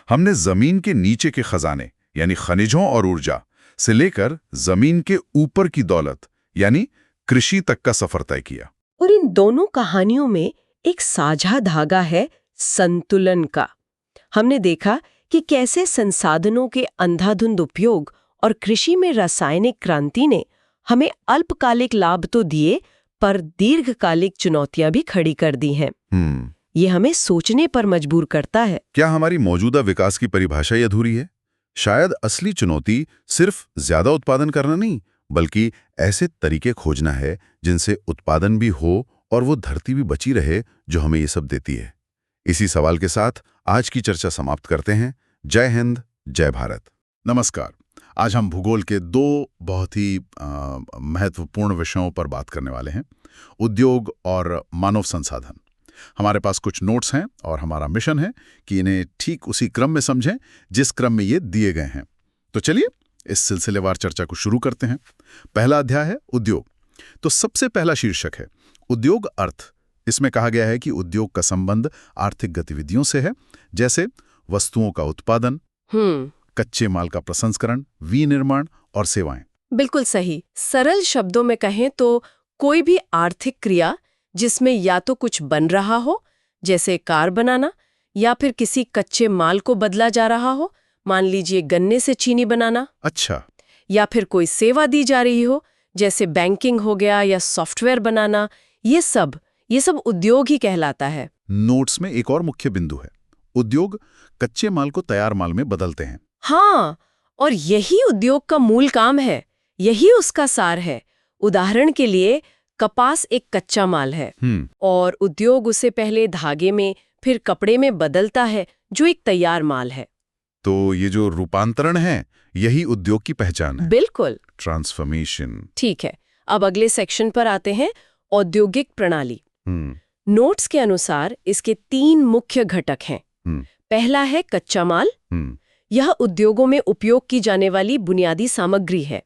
हमने जमीन के नीचे के खजाने यानी खनिजों और ऊर्जा से लेकर जमीन के ऊपर की दौलत यानी कृषि तक का सफर तय किया। और इन दोनों कहानियों में एक साझा धागा है संतुलन का। हमने देखा कि कैसे संसाधनों के अंधाधुंध उपयोग और कृषि में रासायनिक क्रांति ने हमें अल्पकालिक लाभ तो दिए, पर दीर्घकालिक चुनौतियां भी खड़ी कर दी हैं। ये हमें सोचने पर मजबूर करता है। क्या हमारी मौजूदा विकास की परिभाषा ही अधूरी है? शायद असली चुनौती सिर्फ ज्यादा उत्पादन करना नहीं, बल्कि ऐसे तरीके खोजना है जिनसे उत्पादन भी हो और वो धरती भी बची रहे जो हमें ये सब देती है। इसी सवाल के साथ आज की चर्चा समाप्त करते हैं। जय हिंद, जय भारत। नमस्कार। आज हम भूगोल के दो बहुत ही महत्वपूर्ण विषयों पर बात करने वाले हैं, उद्योग और मानव संसाधन। हमारे पास कुछ नोट्स हैं और हमारा मिशन है कि इन्हें ठीक उसी क्रम में समझें जिस क्रम में ये दिए गए हैं। तो चलिए इस सिलसिलेवार चर्चा को शुरू करते हैं। पहला अध्याय है उद्योग। तो सबसे पहला शीर्षक है उद्योग अर्थ। इसमें कहा गया है कि उद्योग का संबंध आर्थिक गतिविधियों से है, जैसे वस्तुओं का उत्पादन, कच्चे माल का प्रसंस्करण, विनिर्माण और सेवाएं। बिल्कुल सही। सरल शब्दों में कहें तो कोई भी आर्थिक क्रिया जिसमें या तो कुछ बन रहा हो, जैसे कार बनाना, या फिर किसी कच्चे माल को बदला जा रहा हो, मान लीजिए गन्ने से चीनी बनाना। अच्छा। या फिर कोई सेवा दी जा रही हो, जैसे बैंकिंग हो गया या सॉफ्टवेयर बनाना। ये सब उद्योग ही कहलाता है। नोट्स में एक और मुख्य बिंदु है, उद्योग कच्चे माल को तैयार माल में बदलते हैं। हाँ, और यही उद्योग का मूल काम है, यही उसका सार है। उदाहरण के लिए कपास एक कच्चा माल है और उद्योग उसे पहले धागे में फिर कपड़े में बदलता है, जो एक तैयार माल है। तो ये जो रूपांतरण है यही उद्योग की पहचान है। बिल्कुल, ट्रांसफॉर्मेशन। ठीक है। अब अगले सेक्शन पर आते हैं, औद्योगिक प्रणाली। नोट्स के अनुसार इसके 3 मुख्य घटक हैं। पहला है कच्चा माल। यह उद्योगों में उपयोग की जाने वाली बुनियादी सामग्री है।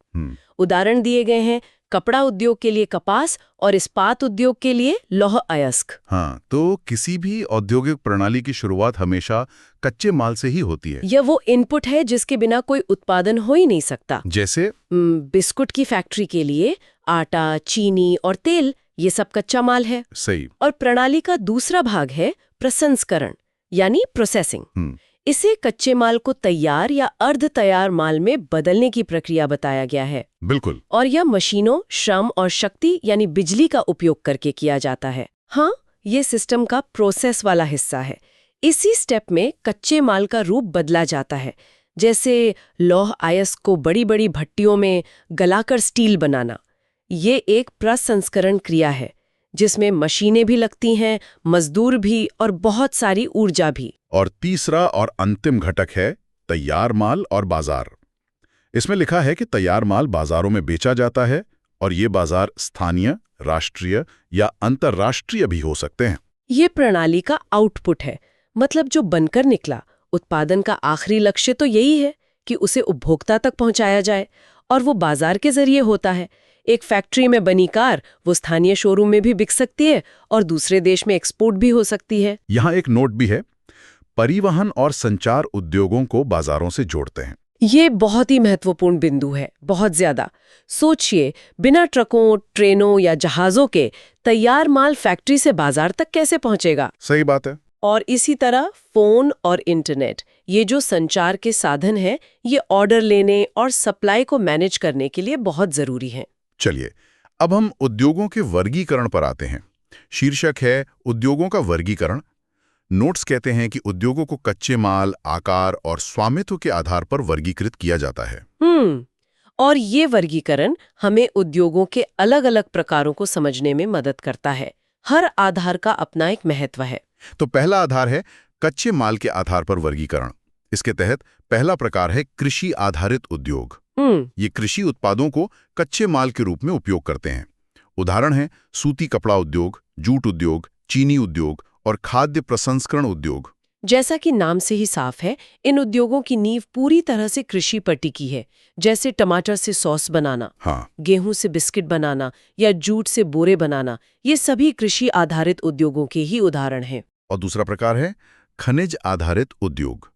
उदाहरण दिए गए हैं, कपड़ा उद्योग के लिए कपास और इस्पात उद्योग के लिए लौह अयस्क। हाँ, तो किसी भी औद्योगिक प्रणाली की शुरुआत हमेशा कच्चे माल से ही होती है। यह वो इनपुट है जिसके बिना कोई उत्पादन हो ही नहीं सकता। जैसे बिस्कुट की फैक्ट्री के लिए आटा, चीनी और तेल, ये सब कच्चा माल है। सही। और प्रणाली का दूसरा भाग है प्रसंस्करण, यानी प्रोसेसिंग। इसे कच्चे माल को तैयार या अर्ध तैयार माल में बदलने की प्रक्रिया बताया गया है। बिल्कुल। और यह मशीनों, श्रम और शक्ति यानी बिजली का उपयोग करके किया जाता है। हाँ, ये सिस्टम का प्रोसेस वाला हिस्सा है। इसी स्टेप में कच्चे माल का रूप बदला जाता है, जैसे लौह अयस्क को बड़ी बड़ी भट्टियों में गलाकर स्टील बनाना। ये एक प्रसंस्करण क्रिया है जिसमें मशीनें भी लगती हैं, मजदूर भी और बहुत सारी ऊर्जा भी। और तीसरा और अंतिम घटक है तैयार माल और बाजार। इसमें लिखा है कि तैयार माल बाजारों में बेचा जाता है और ये बाजार स्थानीय, राष्ट्रीय या अंतर्राष्ट्रीय भी हो सकते हैं। ये प्रणाली का आउटपुट है, मतलब जो बनकर निकला। उत्पादन का आखिरी लक्ष्य तो यही है कि उसे उपभोक्ता तक पहुंचाया जाए, और वो बाजार के जरिए होता है। एक फैक्ट्री में बनी कार वो स्थानीय शोरूम में भी बिक सकती है और दूसरे देश में एक्सपोर्ट भी हो सकती है। यहाँ एक नोट भी है, परिवहन और संचार उद्योगों को बाजारों से जोड़ते हैं। ये बहुत ही महत्वपूर्ण बिंदु है, बहुत ज्यादा। सोचिए, बिना ट्रकों, ट्रेनों या जहाजों के तैयार माल फैक्ट्री से बाजार तक कैसे पहुंचेगा? सही बात है। और इसी तरह फोन और इंटरनेट, ये जो संचार के साधन हैं, ये ऑर्डर लेने और सप्लाई को मैनेज करने के लिए बहुत जरूरी हैं। चलिए अब हम उद्योगों के वर्गीकरण पर आते हैं। शीर्षक है उद्योगों का वर्गीकरण। नोट्स कहते हैं कि उद्योगों को कच्चे माल, आकार और स्वामित्व के आधार पर वर्गीकृत किया जाता है। और ये वर्गीकरण हमें उद्योगों के अलग अलग प्रकारों को समझने में मदद करता है। हर आधार का अपना एक महत्व है। तो पहला आधार है कच्चे माल के आधार पर वर्गीकरण। इसके तहत पहला प्रकार है कृषि आधारित उद्योग। ये कृषि उत्पादों को कच्चे माल के रूप में उपयोग करते हैं। उदाहरण है सूती कपड़ा उद्योग, जूट उद्योग, चीनी उद्योग और खाद्य प्रसंस्करण उद्योग। जैसा कि नाम से ही साफ है, इन उद्योगों की नींव पूरी तरह से कृषि पर टिकी है। जैसे टमाटर से सॉस बनाना, गेहूं से बिस्किट बनाना या जूट से बोरे बनाना, ये सभी कृषि आधारित उद्योगों के ही उदाहरण हैं। और दूसरा प्रकार है खनिज आधारित उद्योग।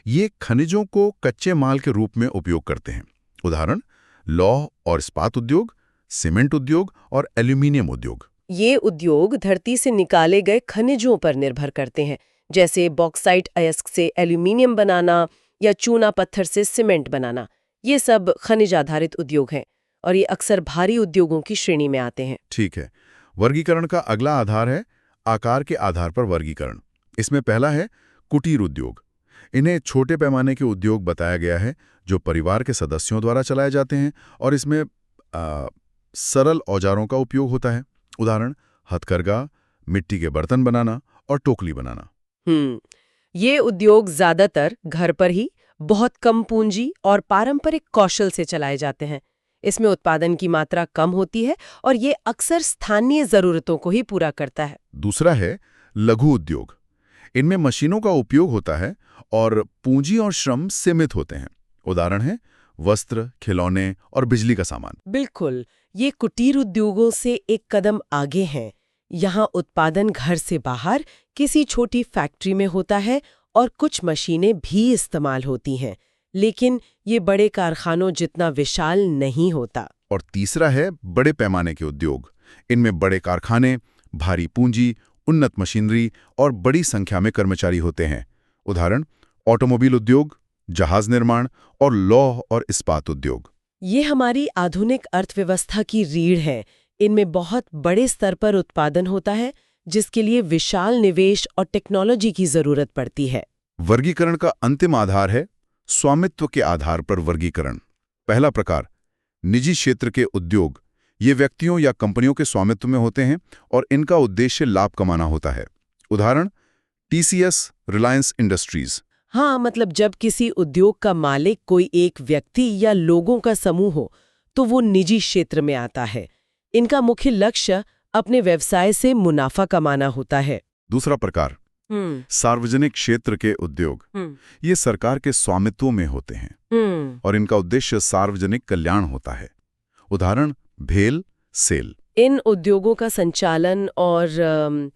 ये खनिजों को कच्चे माल के रूप में उपयोग करते हैं। उदाहरण लौह और इस्पात उद्योग, सीमेंट उद्योग और एल्यूमीनियम उद्योग। ये उद्योग धरती से निकाले गए खनिजों पर निर्भर करते हैं, जैसे बॉक्साइट अयस्क से एल्यूमीनियम बनाना या चूना पत्थर से सीमेंट बनाना। ये सब खनिज आधारित उद्योग हैं और ये अक्सर भारी उद्योगों की श्रेणी में आते हैं। ठीक है। वर्गीकरण का अगला आधार है आकार के आधार पर वर्गीकरण। इसमें पहला है कुटीर उद्योग। इन्हें छोटे पैमाने के उद्योग बताया गया है जो परिवार के सदस्यों द्वारा चलाए जाते हैं और इसमें सरल औजारों का उपयोग होता है। उदाहरण हथकरघा, मिट्टी के बर्तन बनाना और टोकली बनाना। ये उद्योग ज्यादातर घर पर ही बहुत कम पूंजी और पारंपरिक कौशल से चलाए जाते हैं। इसमें उत्पादन की मात्रा कम होती है और ये अक्सर स्थानीय जरूरतों को ही पूरा करता है। दूसरा है लघु उद्योग। इनमें मशीनों का उपयोग होता है और पूंजी और श्रम सीमित होते हैं। उदाहरण है वस्त्र, खिलौने और बिजली का सामान। बिल्कुल, ये कुटीर उद्योगों से एक कदम आगे हैं। यहाँ उत्पादन घर से बाहर किसी छोटी फैक्ट्री में होता है और कुछ मशीनें भी इस्तेमाल होती हैं, लेकिन ये बड़े कारखानों जितना विशाल नहीं होता। और तीसरा है बड़े पैमाने के उद्योग। इनमें बड़े कारखाने, भारी पूंजी, उन्नत मशीनरी और बड़ी संख्या में कर्मचारी होते हैं। उदाहरण ऑटोमोबाइल उद्योग, जहाज निर्माण और लौह और इस्पात उद्योग। ये हमारी आधुनिक अर्थव्यवस्था की रीढ़ है। इनमें बहुत बड़े स्तर पर उत्पादन होता है, जिसके लिए विशाल निवेश और टेक्नोलॉजी की जरूरत पड़ती है। वर्गीकरण का अंतिम आधार है स्वामित्व के आधार पर वर्गीकरण। पहला प्रकार निजी क्षेत्र के उद्योग। ये व्यक्तियों या कंपनियों के स्वामित्व में होते हैं और इनका उद्देश्य लाभ कमाना होता है। उदाहरण टीसीएस, रिलायंस इंडस्ट्रीज। हाँ, मतलब जब किसी उद्योग का मालिक कोई एक व्यक्ति या लोगों का समूह हो तो वो निजी क्षेत्र में आता है। इनका मुख्य लक्ष्य अपने व्यवसाय से मुनाफा कमाना होता है। दूसरा प्रकार सार्वजनिक क्षेत्र के उद्योग। ये सरकार के स्वामित्व में होते हैं और इनका उद्देश्य सार्वजनिक कल्याण होता है। उदाहरण भेल, सेल। इन उद्योगों का संचालन और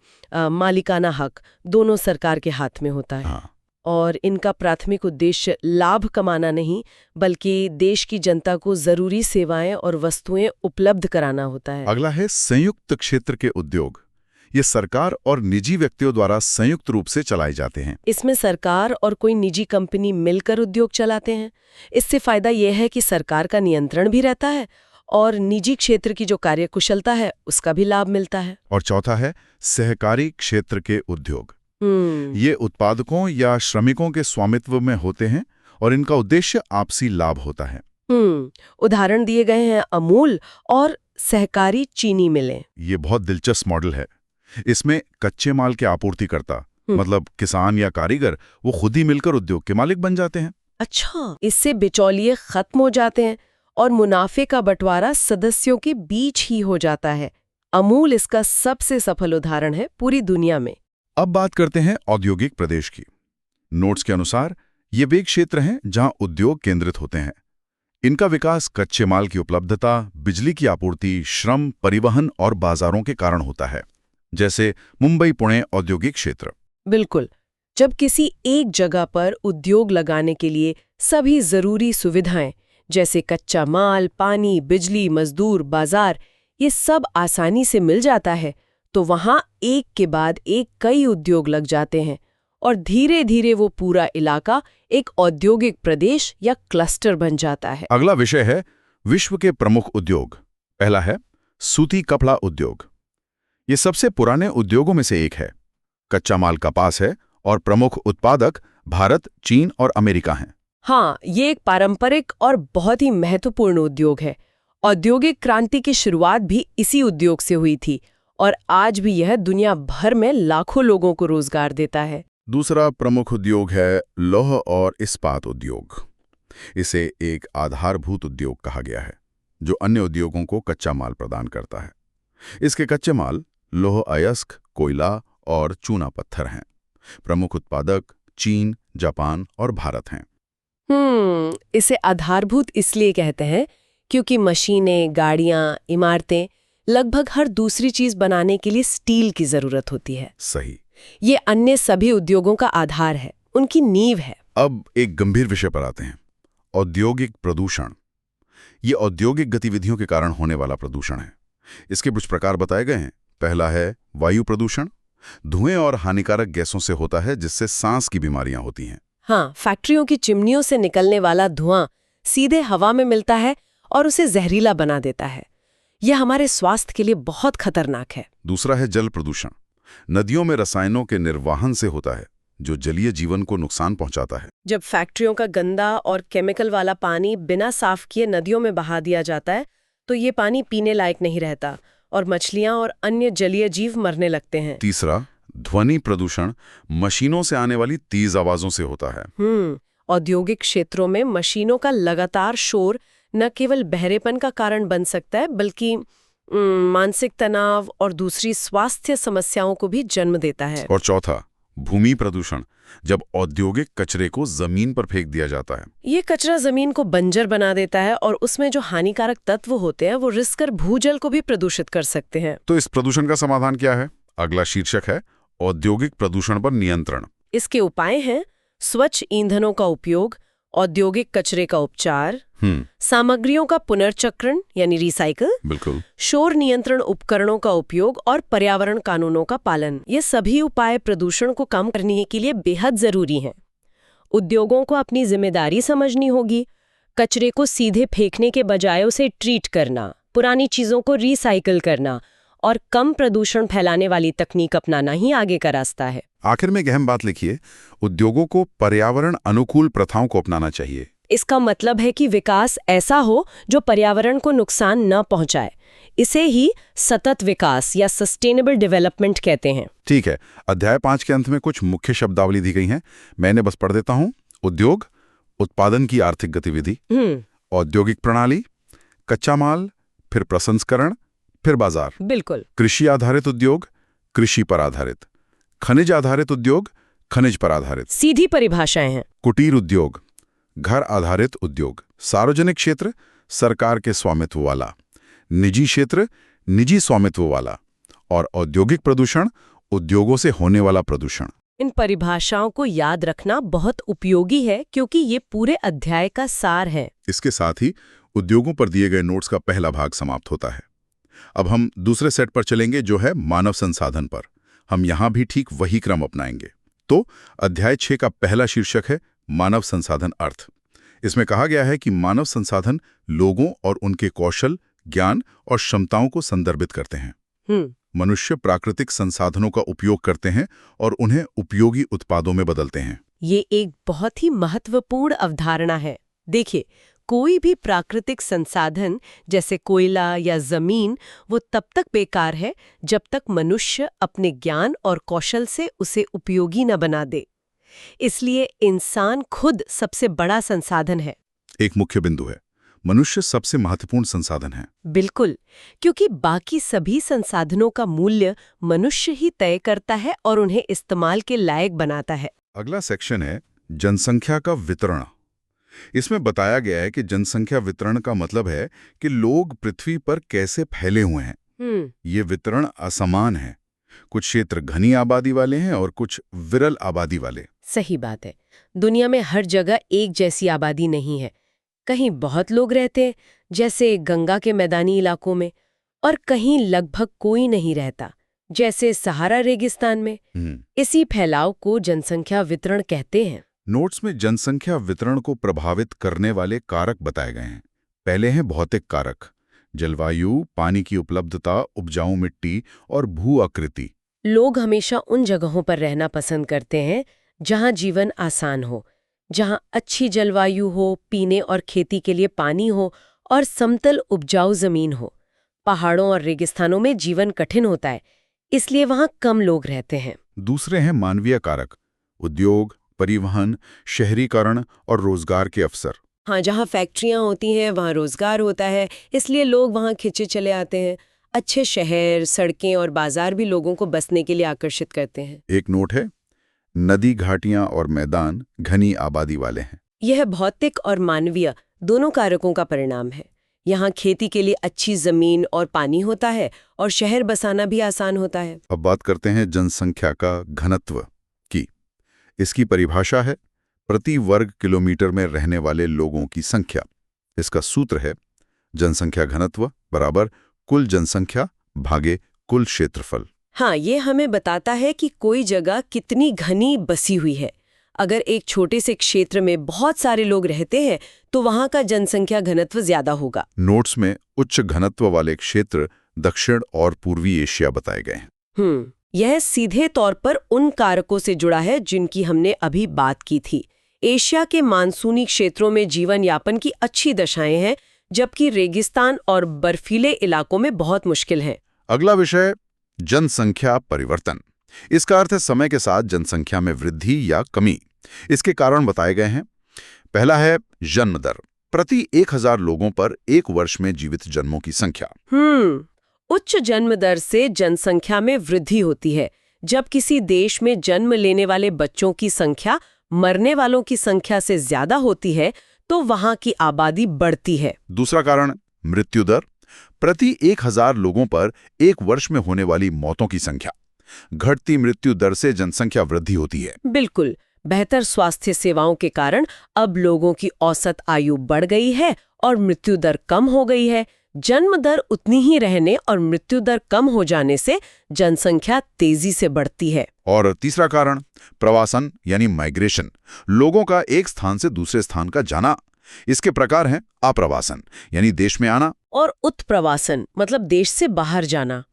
मालिकाना हक दोनों सरकार के हाथ में होता है। हाँ। और इनका प्राथमिक उद्देश्य लाभ कमाना नहीं, बल्कि देश की जनता को जरूरी सेवाएं और वस्तुएं उपलब्ध कराना होता है। अगला है संयुक्त क्षेत्र के उद्योग। ये सरकार और निजी व्यक्तियों द्वारा संयुक्त रूप से चलाए जाते हैं। इसमें सरकार और कोई निजी कंपनी मिलकर उद्योग चलाते हैं। इससे फायदा यह है कि सरकार का नियंत्रण भी रहता है और निजी क्षेत्र की जो कार्यकुशलता है उसका भी लाभ मिलता है। और चौथा है सहकारी क्षेत्र के उद्योग। ये उत्पादकों या श्रमिकों के स्वामित्व में होते हैं और इनका उद्देश्य आपसी लाभ होता है। उदाहरण दिए गए हैं अमूल और सहकारी चीनी मिलें। ये बहुत दिलचस्प मॉडल है। इसमें कच्चे माल के आपूर्तिकर्ता मतलब किसान या कारीगर वो खुद ही मिलकर उद्योग के मालिक बन जाते हैं। अच्छा, इससे बिचौलिए खत्म हो जाते हैं और मुनाफे का बंटवारा सदस्यों के बीच ही हो जाता है। अमूल इसका सबसे सफल उदाहरण है पूरी दुनिया में। अब बात करते हैं औद्योगिक प्रदेश की। नोट्स के अनुसार ये वे क्षेत्र हैं जहां उद्योग केंद्रित होते हैं। इनका विकास कच्चे माल की उपलब्धता, बिजली की आपूर्ति, श्रम, परिवहन और बाजारों के कारण होता है, जैसे मुंबई पुणे औद्योगिक क्षेत्र। बिल्कुल, जब किसी एक जगह पर उद्योग लगाने के लिए सभी जरूरी सुविधाएं जैसे कच्चा माल, पानी, बिजली, मजदूर, बाजार, ये सब आसानी से मिल जाता है तो वहां एक के बाद एक कई उद्योग लग जाते हैं और धीरे धीरे वो पूरा इलाका एक औद्योगिक प्रदेश या क्लस्टर बन जाता है। अगला विषय है विश्व के प्रमुख उद्योग। पहला है सूती कपड़ा उद्योग। ये सबसे पुराने उद्योगों में से एक है। कच्चा माल कपास है और प्रमुख उत्पादक भारत, चीन और अमेरिका हैं। हाँ, ये एक पारंपरिक और बहुत ही महत्वपूर्ण उद्योग है। औद्योगिक क्रांति की शुरुआत भी इसी उद्योग से हुई थी और आज भी यह दुनिया भर में लाखों लोगों को रोजगार देता है। दूसरा प्रमुख उद्योग है लौह और इस्पात उद्योग। इसे एक आधारभूत उद्योग कहा गया है जो अन्य उद्योगों को कच्चा माल प्रदान करता है। इसके कच्चे माल लौह अयस्क, कोयला और चूना पत्थर हैं। प्रमुख उत्पादक चीन, जापान और भारत हैं। इसे आधारभूत इसलिए कहते हैं क्योंकि मशीनें, गाड़ियां, इमारतें, लगभग हर दूसरी चीज बनाने के लिए स्टील की जरूरत होती है। सही। ये अन्य सभी उद्योगों का आधार है, उनकी नींव है। अब एक गंभीर विषय पर आते हैं, औद्योगिक प्रदूषण। ये औद्योगिक गतिविधियों के कारण होने वाला प्रदूषण है। इसके कुछ प्रकार बताए गए हैं। पहला है वायु प्रदूषण। धुएं और हानिकारक गैसों से होता है, जिससे सांस की बीमारियां होती हैं। हाँ, फैक्ट्रियों की चिमनियों से निकलने वाला धुआं सीधे हवा में मिलता है और उसे जहरीला बना देता है। यह हमारे स्वास्थ्य के लिए बहुत खतरनाक है। दूसरा है जल प्रदूषण। नदियों में रसायनों के निर्वहन से होता है, जो जलीय जीवन को नुकसान पहुंचाता है। जब फैक्ट्रियों का गंदा और केमिकल वाला पानी बिना साफ किए नदियों में बहा दिया जाता है, तो ये पानी पीने लायक नहीं रहता और मछलियां और अन्य जलीय जीव मरने लगते हैं। तीसरा ध्वनि प्रदूषण। मशीनों से आने वाली तेज आवाजों से होता है। औद्योगिक क्षेत्रों में मशीनों का लगातार शोर न केवल बहरेपन का कारण बन सकता है, बल्कि मानसिक तनाव और दूसरी स्वास्थ्य समस्याओं को भी जन्म देता है। और चौथा भूमि प्रदूषण। जब औद्योगिक कचरे को जमीन पर फेंक दिया जाता है। ये कचरा जमीन को बंजर बना देता है और उसमें जो हानिकारक तत्व होते हैं वो रिसकर भूजल को भी प्रदूषित कर सकते हैं। तो इस प्रदूषण का समाधान क्या है? अगला शीर्षक है औद्योगिक प्रदूषण पर नियंत्रण। इसके उपाय हैं स्वच्छ ईंधनों का उपयोग, औद्योगिक कचरे का उपचार, सामग्रियों का पुनर्चक्रण यानी रिसाइकल, बिल्कुल, शोर नियंत्रण उपकरणों का उपयोग और पर्यावरण कानूनों का पालन। ये सभी उपाय प्रदूषण को कम करने के लिए बेहद जरूरी हैं। उद्योगों को अपनी जिम्मेदारी समझनी होगी। कचरे को सीधे फेंकने के बजाय उसे ट्रीट करना, पुरानी चीजों को रिसाइकल करना और कम प्रदूषण फैलाने वाली तकनीक अपनाना ही आगे का रास्ता है। आखिर में एक अहम बात लिखिए, उद्योगों को पर्यावरण अनुकूल प्रथाओं को अपनाना चाहिए। इसका मतलब है कि विकास ऐसा हो जो पर्यावरण को नुकसान न पहुंचाए। इसे ही सतत विकास या सस्टेनेबल डेवलपमेंट कहते हैं। ठीक है, अध्याय 5 के अंत में कुछ मुख्य शब्दावली दी गई हैं, मैंने बस पढ़ देता हूं। उद्योग, उत्पादन की आर्थिक गतिविधि। औद्योगिक प्रणाली, कच्चा माल, फिर प्रसंस्करण, फिर बाजार। बिल्कुल। कृषि आधारित उद्योग, कृषि पर आधारित। खनिज आधारित उद्योग, खनिज पर आधारित। सीधी परिभाषाएं हैं। कुटीर उद्योग, घर आधारित उद्योग। सार्वजनिक क्षेत्र, सरकार के स्वामित्व वाला। निजी क्षेत्र, निजी स्वामित्व वाला। और औद्योगिक प्रदूषण, उद्योगों से होने वाला प्रदूषण। इन परिभाषाओं को याद रखना बहुत उपयोगी है, क्योंकि ये पूरे अध्याय का सार है। इसके साथ ही उद्योगों पर दिए गए नोट्स का पहला भाग समाप्त होता है। अब हम दूसरे सेट पर चलेंगे, जो है मानव संसाधन पर। हम यहां भी ठीक वही क्रम अपनाएंगे। तो अध्याय 6 का पहला शीर्षक है मानव संसाधन अर्थ। इसमें कहा गया है कि मानव संसाधन लोगों और उनके कौशल, ज्ञान और क्षमताओं को संदर्भित करते हैं। मनुष्य प्राकृतिक संसाधनों का उपयोग करते हैं और उन्हें उपयोगी उत्पादों में बदलते हैं। ये एक बहुत ही महत्वपूर्ण अवधारणा है। देखिए, कोई भी प्राकृतिक संसाधन जैसे कोयला या जमीन, वो तब तक बेकार है जब तक मनुष्य अपने ज्ञान और कौशल से उसे उपयोगी न बना दे। इसलिए इंसान खुद सबसे बड़ा संसाधन है। एक मुख्य बिंदु है, मनुष्य सबसे महत्वपूर्ण संसाधन है। बिल्कुल, क्योंकि बाकी सभी संसाधनों का मूल्य मनुष्य ही तय करता है और उन्हें इस्तेमाल के लायक बनाता है। अगला सेक्शन है जनसंख्या का वितरण। इसमें बताया गया है कि जनसंख्या वितरण का मतलब है कि लोग पृथ्वी पर कैसे फैले हुए हैं। ये वितरण असमान है। कुछ क्षेत्र घनी आबादी वाले हैं और कुछ विरल आबादी वाले। सही बात है। दुनिया में हर जगह एक जैसी आबादी नहीं है। कहीं बहुत लोग रहते हैं, जैसे गंगा के मैदानी इलाकों में, और कहीं लगभग कोई नहीं रहता, जैसे सहारा रेगिस्तान में। इसी फैलाव को जनसंख्या वितरण कहते हैं। नोट्स में जनसंख्या वितरण को प्रभावित करने वाले कारक बताए गए हैं। पहले हैं भौतिक कारक, जलवायु, पानी की उपलब्धता, उपजाऊ मिट्टी और भू आकृति। लोग हमेशा उन जगहों पर रहना पसंद करते हैं जहां जीवन आसान हो, जहां अच्छी जलवायु हो, पीने और खेती के लिए पानी हो और समतल उपजाऊ जमीन हो। पहाड़ों और रेगिस्तानों में जीवन कठिन होता है, इसलिए वहां कम लोग रहते हैं। दूसरे हैं मानवीय कारक, उद्योग, परिवहन, शहरीकरण और रोजगार के अवसर। हाँ, जहाँ फैक्ट्रियाँ होती हैं वहाँ रोजगार होता है, इसलिए लोग वहाँ खिंचे चले आते हैं। अच्छे शहर, सड़कें और बाजार भी लोगों को बसने के लिए आकर्षित करते हैं। एक नोट है, नदी, घाटियां और मैदान घनी आबादी वाले हैं। यह भौतिक और मानवीय दोनों कारकों का परिणाम है। यहाँ खेती के लिए अच्छी जमीन और पानी होता है और शहर बसाना भी आसान होता है। अब बात करते हैं जनसंख्या का घनत्व की। इसकी परिभाषा है प्रति वर्ग किलोमीटर में रहने वाले लोगों की संख्या। इसका सूत्र है जनसंख्या घनत्व बराबर कुल जनसंख्या भागे कुल क्षेत्रफल। हाँ, ये हमें बताता है कि कोई जगह कितनी घनी बसी हुई है। अगर एक छोटे से क्षेत्र में बहुत सारे लोग रहते हैं तो वहाँ का जनसंख्या घनत्व ज्यादा होगा। नोट्स में उच्च घनत्व वाले क्षेत्र दक्षिण और पूर्वी एशिया बताए गए हैं। यह सीधे तौर पर उन कारकों से जुड़ा है जिनकी हमने अभी बात की थी। एशिया के मानसूनी क्षेत्रों में जीवन यापन की अच्छी दशाएं हैं, जबकि रेगिस्तान और बर्फीले इलाकों में बहुत मुश्किल है। अगला विषय जनसंख्या परिवर्तन। इसका अर्थ है समय के साथ जनसंख्या में वृद्धि या कमी। इसके कारण बताए गए हैं। पहला है जन्म दर, प्रति 1000 लोगों पर एक वर्ष में जीवित जन्मों की संख्या। उच्च जन्म दर से जनसंख्या में वृद्धि होती है। जब किसी देश में जन्म लेने वाले बच्चों की संख्या मरने वालों की संख्या से ज्यादा होती है तो वहां की आबादी बढ़ती है। दूसरा कारण मृत्यु दर, प्रति 1000 लोगों पर एक वर्ष में होने वाली मौतों की संख्या। घटती मृत्यु दर से जनसंख्या वृद्धि होती है। बिल्कुल, बेहतर स्वास्थ्य सेवाओं के कारण अब लोगों की औसत आयु बढ़ गई है और मृत्यु दर कम हो गई है। जन्म दर उतनी ही रहने और मृत्यु दर कम हो जाने से जनसंख्या तेजी से बढ़ती है। और तीसरा कारण प्रवासन यानी माइग्रेशन, लोगों का एक स्थान से दूसरे स्थान का जाना। इसके प्रकार हैं आप्रवासन यानी देश में आना, और उत्प्रवासन मतलब देश से बाहर जाना।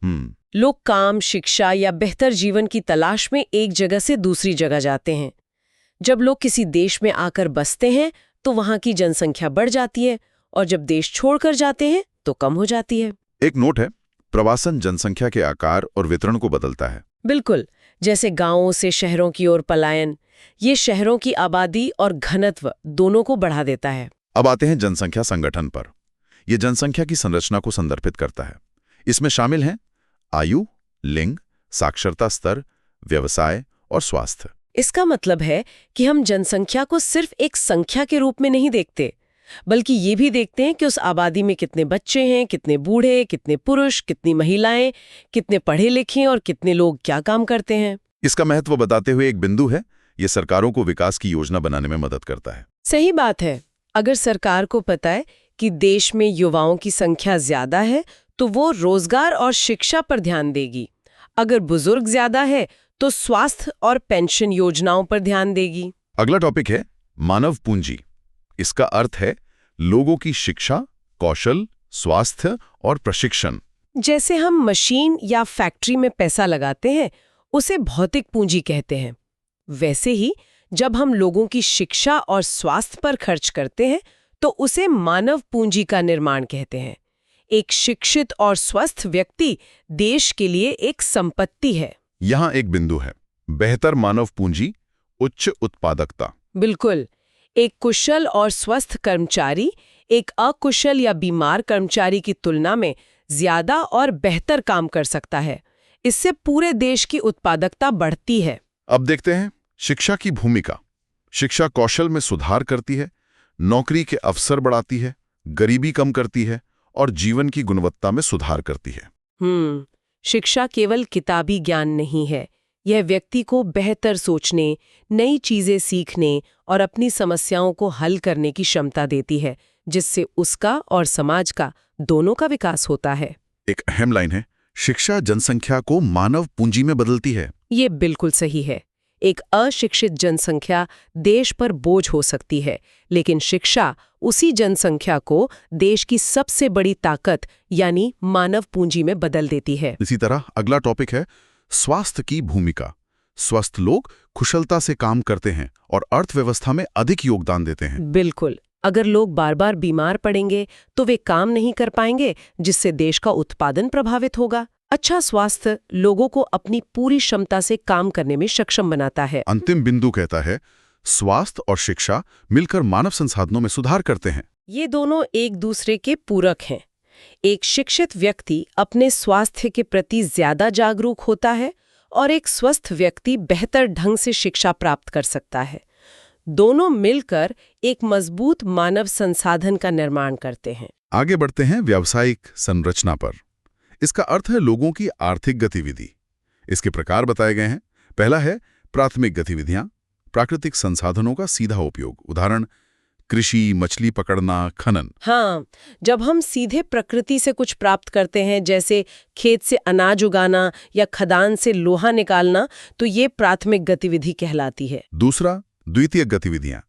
लोग काम, शिक्षा या बेहतर जीवन की तलाश में एक जगह से दूसरी जगह जाते हैं। जब लोग किसी देश में आकर बसते हैं तो वहां की जनसंख्या बढ़ जाती है और जब देश छोड़कर जाते हैं तो कम हो जाती है। एक नोट है, प्रवासन जनसंख्या के आकार और वितरण को बदलता है। बिल्कुल, जैसे गांवों से शहरों की ओर पलायन, ये शहरों की आबादी और घनत्व दोनों को बढ़ा देता है। अब आते हैं जनसंख्या संगठन पर। यह जनसंख्या की संरचना को संदर्भित करता है। इसमें शामिल हैं आयु, लिंग, साक्षरता स्तर, व्यवसाय और स्वास्थ्य। इसका मतलब है कि हम जनसंख्या को सिर्फ एक संख्या के रूप में नहीं देखते, बल्कि ये भी देखते हैं कि उस आबादी में कितने बच्चे हैं, कितने बूढ़े, कितने पुरुष, कितनी महिलाएं, कितने पढ़े लिखे और कितने लोग क्या काम करते हैं। इसका महत्व बताते हुए एक बिंदु है, ये सरकारों को विकास की योजना बनाने में मदद करता है। सही बात है। अगर सरकार को पता है कि देश में युवाओं की संख्या ज्यादा है तो वो रोजगार और शिक्षा पर ध्यान देगी। अगर बुजुर्ग ज्यादा है तो स्वास्थ्य और पेंशन योजनाओं पर ध्यान देगी। अगला टॉपिक है मानव पूंजी। इसका अर्थ है लोगों की शिक्षा, कौशल, स्वास्थ्य और प्रशिक्षण। जैसे हम मशीन या फैक्ट्री में पैसा लगाते हैं, उसे भौतिक पूंजी कहते हैं। वैसे ही जब हम लोगों की शिक्षा और स्वास्थ्य पर खर्च करते हैं तो उसे मानव पूंजी का निर्माण कहते हैं। एक शिक्षित और स्वस्थ व्यक्ति देश के लिए एक संपत्ति है। यहाँ एक बिंदु है, बेहतर मानव पूंजी, उच्च उत्पादकता। बिल्कुल, एक कुशल और स्वस्थ कर्मचारी एक अकुशल या बीमार कर्मचारी की तुलना में ज्यादा और बेहतर काम कर सकता है। इससे पूरे देश की उत्पादकता बढ़ती है। अब देखते हैं शिक्षा की भूमिका। शिक्षा कौशल में सुधार करती है, नौकरी के अवसर बढ़ाती है, गरीबी कम करती है और जीवन की गुणवत्ता में सुधार करती है। शिक्षा केवल किताबी ज्ञान नहीं है, यह व्यक्ति को बेहतर सोचने, नई चीजें सीखने और अपनी समस्याओं को हल करने की क्षमता देती है, जिससे उसका और समाज का दोनों का विकास होता है। एक अहम लाइन है, शिक्षा जनसंख्या को मानव पूंजी में बदलती है। ये बिल्कुल सही है। एक अशिक्षित जनसंख्या देश पर बोझ हो सकती है, लेकिन शिक्षा उसी जनसंख्या को देश की सबसे बड़ी ताकत यानी मानव पूंजी में बदल देती है। इसी तरह अगला टॉपिक है स्वास्थ्य की भूमिका। स्वस्थ लोग कुशलता से काम करते हैं और अर्थव्यवस्था में अधिक योगदान देते हैं। बिल्कुल, अगर लोग बार बार बीमार पड़ेंगे तो वे काम नहीं कर पाएंगे, जिससे देश का उत्पादन प्रभावित होगा। अच्छा स्वास्थ्य लोगों को अपनी पूरी क्षमता से काम करने में सक्षम बनाता है। अंतिम बिंदु कहता है स्वास्थ्य और शिक्षा मिलकर मानव संसाधनों में सुधार करते हैं। ये दोनों एक दूसरे के पूरक हैं। एक शिक्षित व्यक्ति अपने स्वास्थ्य के प्रति ज्यादा जागरूक होता है और एक स्वस्थ व्यक्ति बेहतर ढंग से शिक्षा प्राप्त कर सकता है। दोनों मिलकर एक मजबूत मानव संसाधन का निर्माण करते हैं। आगे बढ़ते हैं व्यावसायिक संरचना पर। इसका अर्थ है लोगों की आर्थिक गतिविधि। इसके प्रकार बताए गए हैं। पहला है प्राथमिक गतिविधियां, प्राकृतिक संसाधनों का सीधा उपयोग। उदाहरण कृषि, मछली पकड़ना, खनन। हाँ, जब हम सीधे प्रकृति से कुछ प्राप्त करते हैं, जैसे खेत से अनाज उगाना या खदान से लोहा निकालना, तो ये प्राथमिक गतिविधि कहलाती है। दूसरा, द्वितीयक गतिविधियां,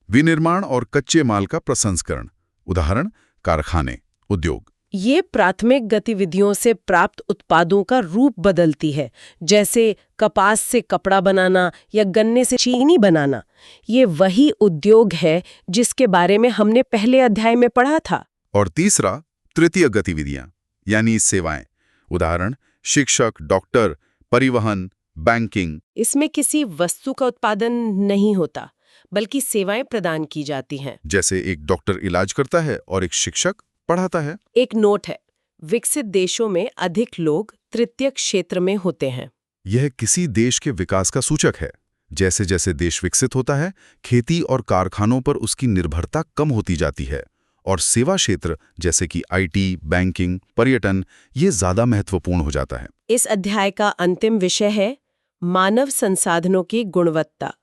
विनिर्माण और कच्चे माल का प्रसंस्करण, उदाहरण कारखाने, उद्योग। ये प्राथमिक गतिविधियों से प्राप्त उत्पादों का रूप बदलती है, जैसे कपास से कपड़ा बनाना या गन्ने से चीनी बनाना। ये वही उद्योग है जिसके बारे में हमने पहले अध्याय में पढ़ा था। और तीसरा, तृतीय गतिविधियां, यानी सेवाएं, उदाहरण शिक्षक, डॉक्टर, परिवहन, बैंकिंग। इसमें किसी वस्तु का उत्पादन नहीं होता, बल्कि सेवाएं प्रदान की जाती हैं। जैसे एक डॉक्टर इलाज करता है और एक शिक्षक पढ़ाता है। एक नोट है, विकसित देशों में अधिक लोग तृतीय क्षेत्र में होते हैं। यह किसी देश के विकास का सूचक है। जैसे जैसे देश विकसित होता है, खेती और कारखानों पर उसकी निर्भरता कम होती जाती है, और सेवा क्षेत्र जैसे कि आईटी, बैंकिंग, पर्यटन, ये ज्यादा महत्वपूर्ण हो जाता है। इस अध्याय का अंतिम विषय है मानव संसाधनों की गुणवत्ता।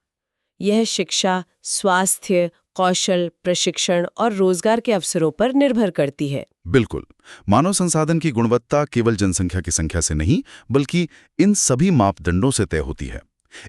यह शिक्षा, स्वास्थ्य, कौशल, प्रशिक्षण और रोजगार के अवसरों पर निर्भर करती है। बिल्कुल, मानव संसाधन की गुणवत्ता केवल जनसंख्या की संख्या से नहीं, बल्कि इन सभी मापदंडों से तय होती है।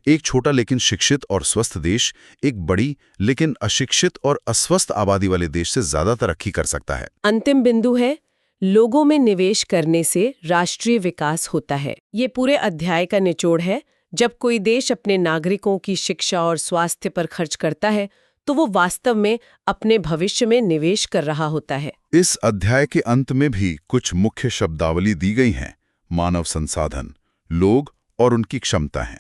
एक छोटा लेकिन शिक्षित और स्वस्थ देश एक बड़ी लेकिन अशिक्षित और अस्वस्थ आबादी वाले देश से ज्यादा तरक्की कर सकता है। अंतिम बिंदु है, लोगों में निवेश करने से राष्ट्रीय विकास होता है। ये पूरे अध्याय का निचोड़ है। जब कोई देश अपने नागरिकों की शिक्षा और स्वास्थ्य पर खर्च करता है, तो वो वास्तव में अपने भविष्य में निवेश कर रहा होता है। इस अध्याय के अंत में भी कुछ मुख्य शब्दावली दी गई हैं। मानव संसाधन, लोग और उनकी क्षमताएं,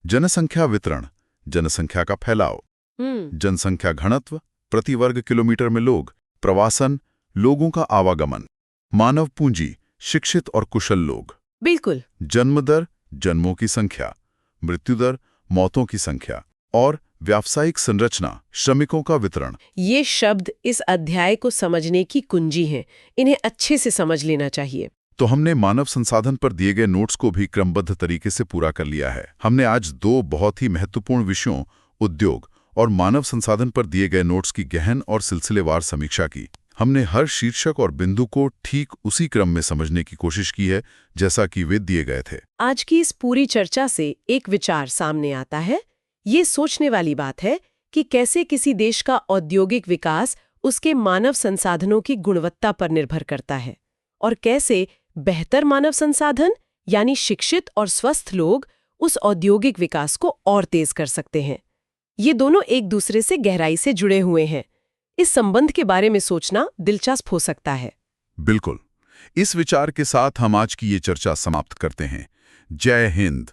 जनसंख्या वितरण, जनसंख्या का फैलाव, जनसंख्या घनत्व, प्रति वर्ग किलोमीटर में लोग, प्रवासन, लोगों का आवागमन, मानव पूंजी, शिक्षित और कुशल लोग। बिल्कुल। जन्म दर, जन्मों की संख्या, मृत्यु दर, मौतों की संख्या, और व्यावसायिक संरचना, श्रमिकों का वितरण। ये शब्द इस अध्याय को समझने की कुंजी हैं। इन्हें अच्छे से समझ लेना चाहिए। तो हमने मानव संसाधन पर दिए गए नोट्स को भी क्रमबद्ध तरीके से पूरा कर लिया है। हमने आज दो बहुत ही महत्वपूर्ण विषयों, उद्योग और मानव संसाधन पर दिए गए नोट्स की गहन और सिलसिलेवार समीक्षा की। हमने हर शीर्षक और बिंदु को ठीक उसी क्रम में समझने की कोशिश की है जैसा कि वे दिए गए थे। आज की इस पूरी चर्चा से एक विचार सामने आता है। ये सोचने वाली बात है कि कैसे किसी देश का औद्योगिक विकास उसके मानव संसाधनों की गुणवत्ता पर निर्भर करता है, और कैसे बेहतर मानव संसाधन यानी शिक्षित और स्वस्थ लोग उस औद्योगिक विकास को और तेज कर सकते हैं। ये दोनों एक दूसरे से गहराई से जुड़े हुए हैं। इस संबंध के बारे में सोचना दिलचस्प हो सकता है। बिल्कुल। इस विचार के साथ हम आज की ये चर्चा समाप्त करते हैं। जय हिंद।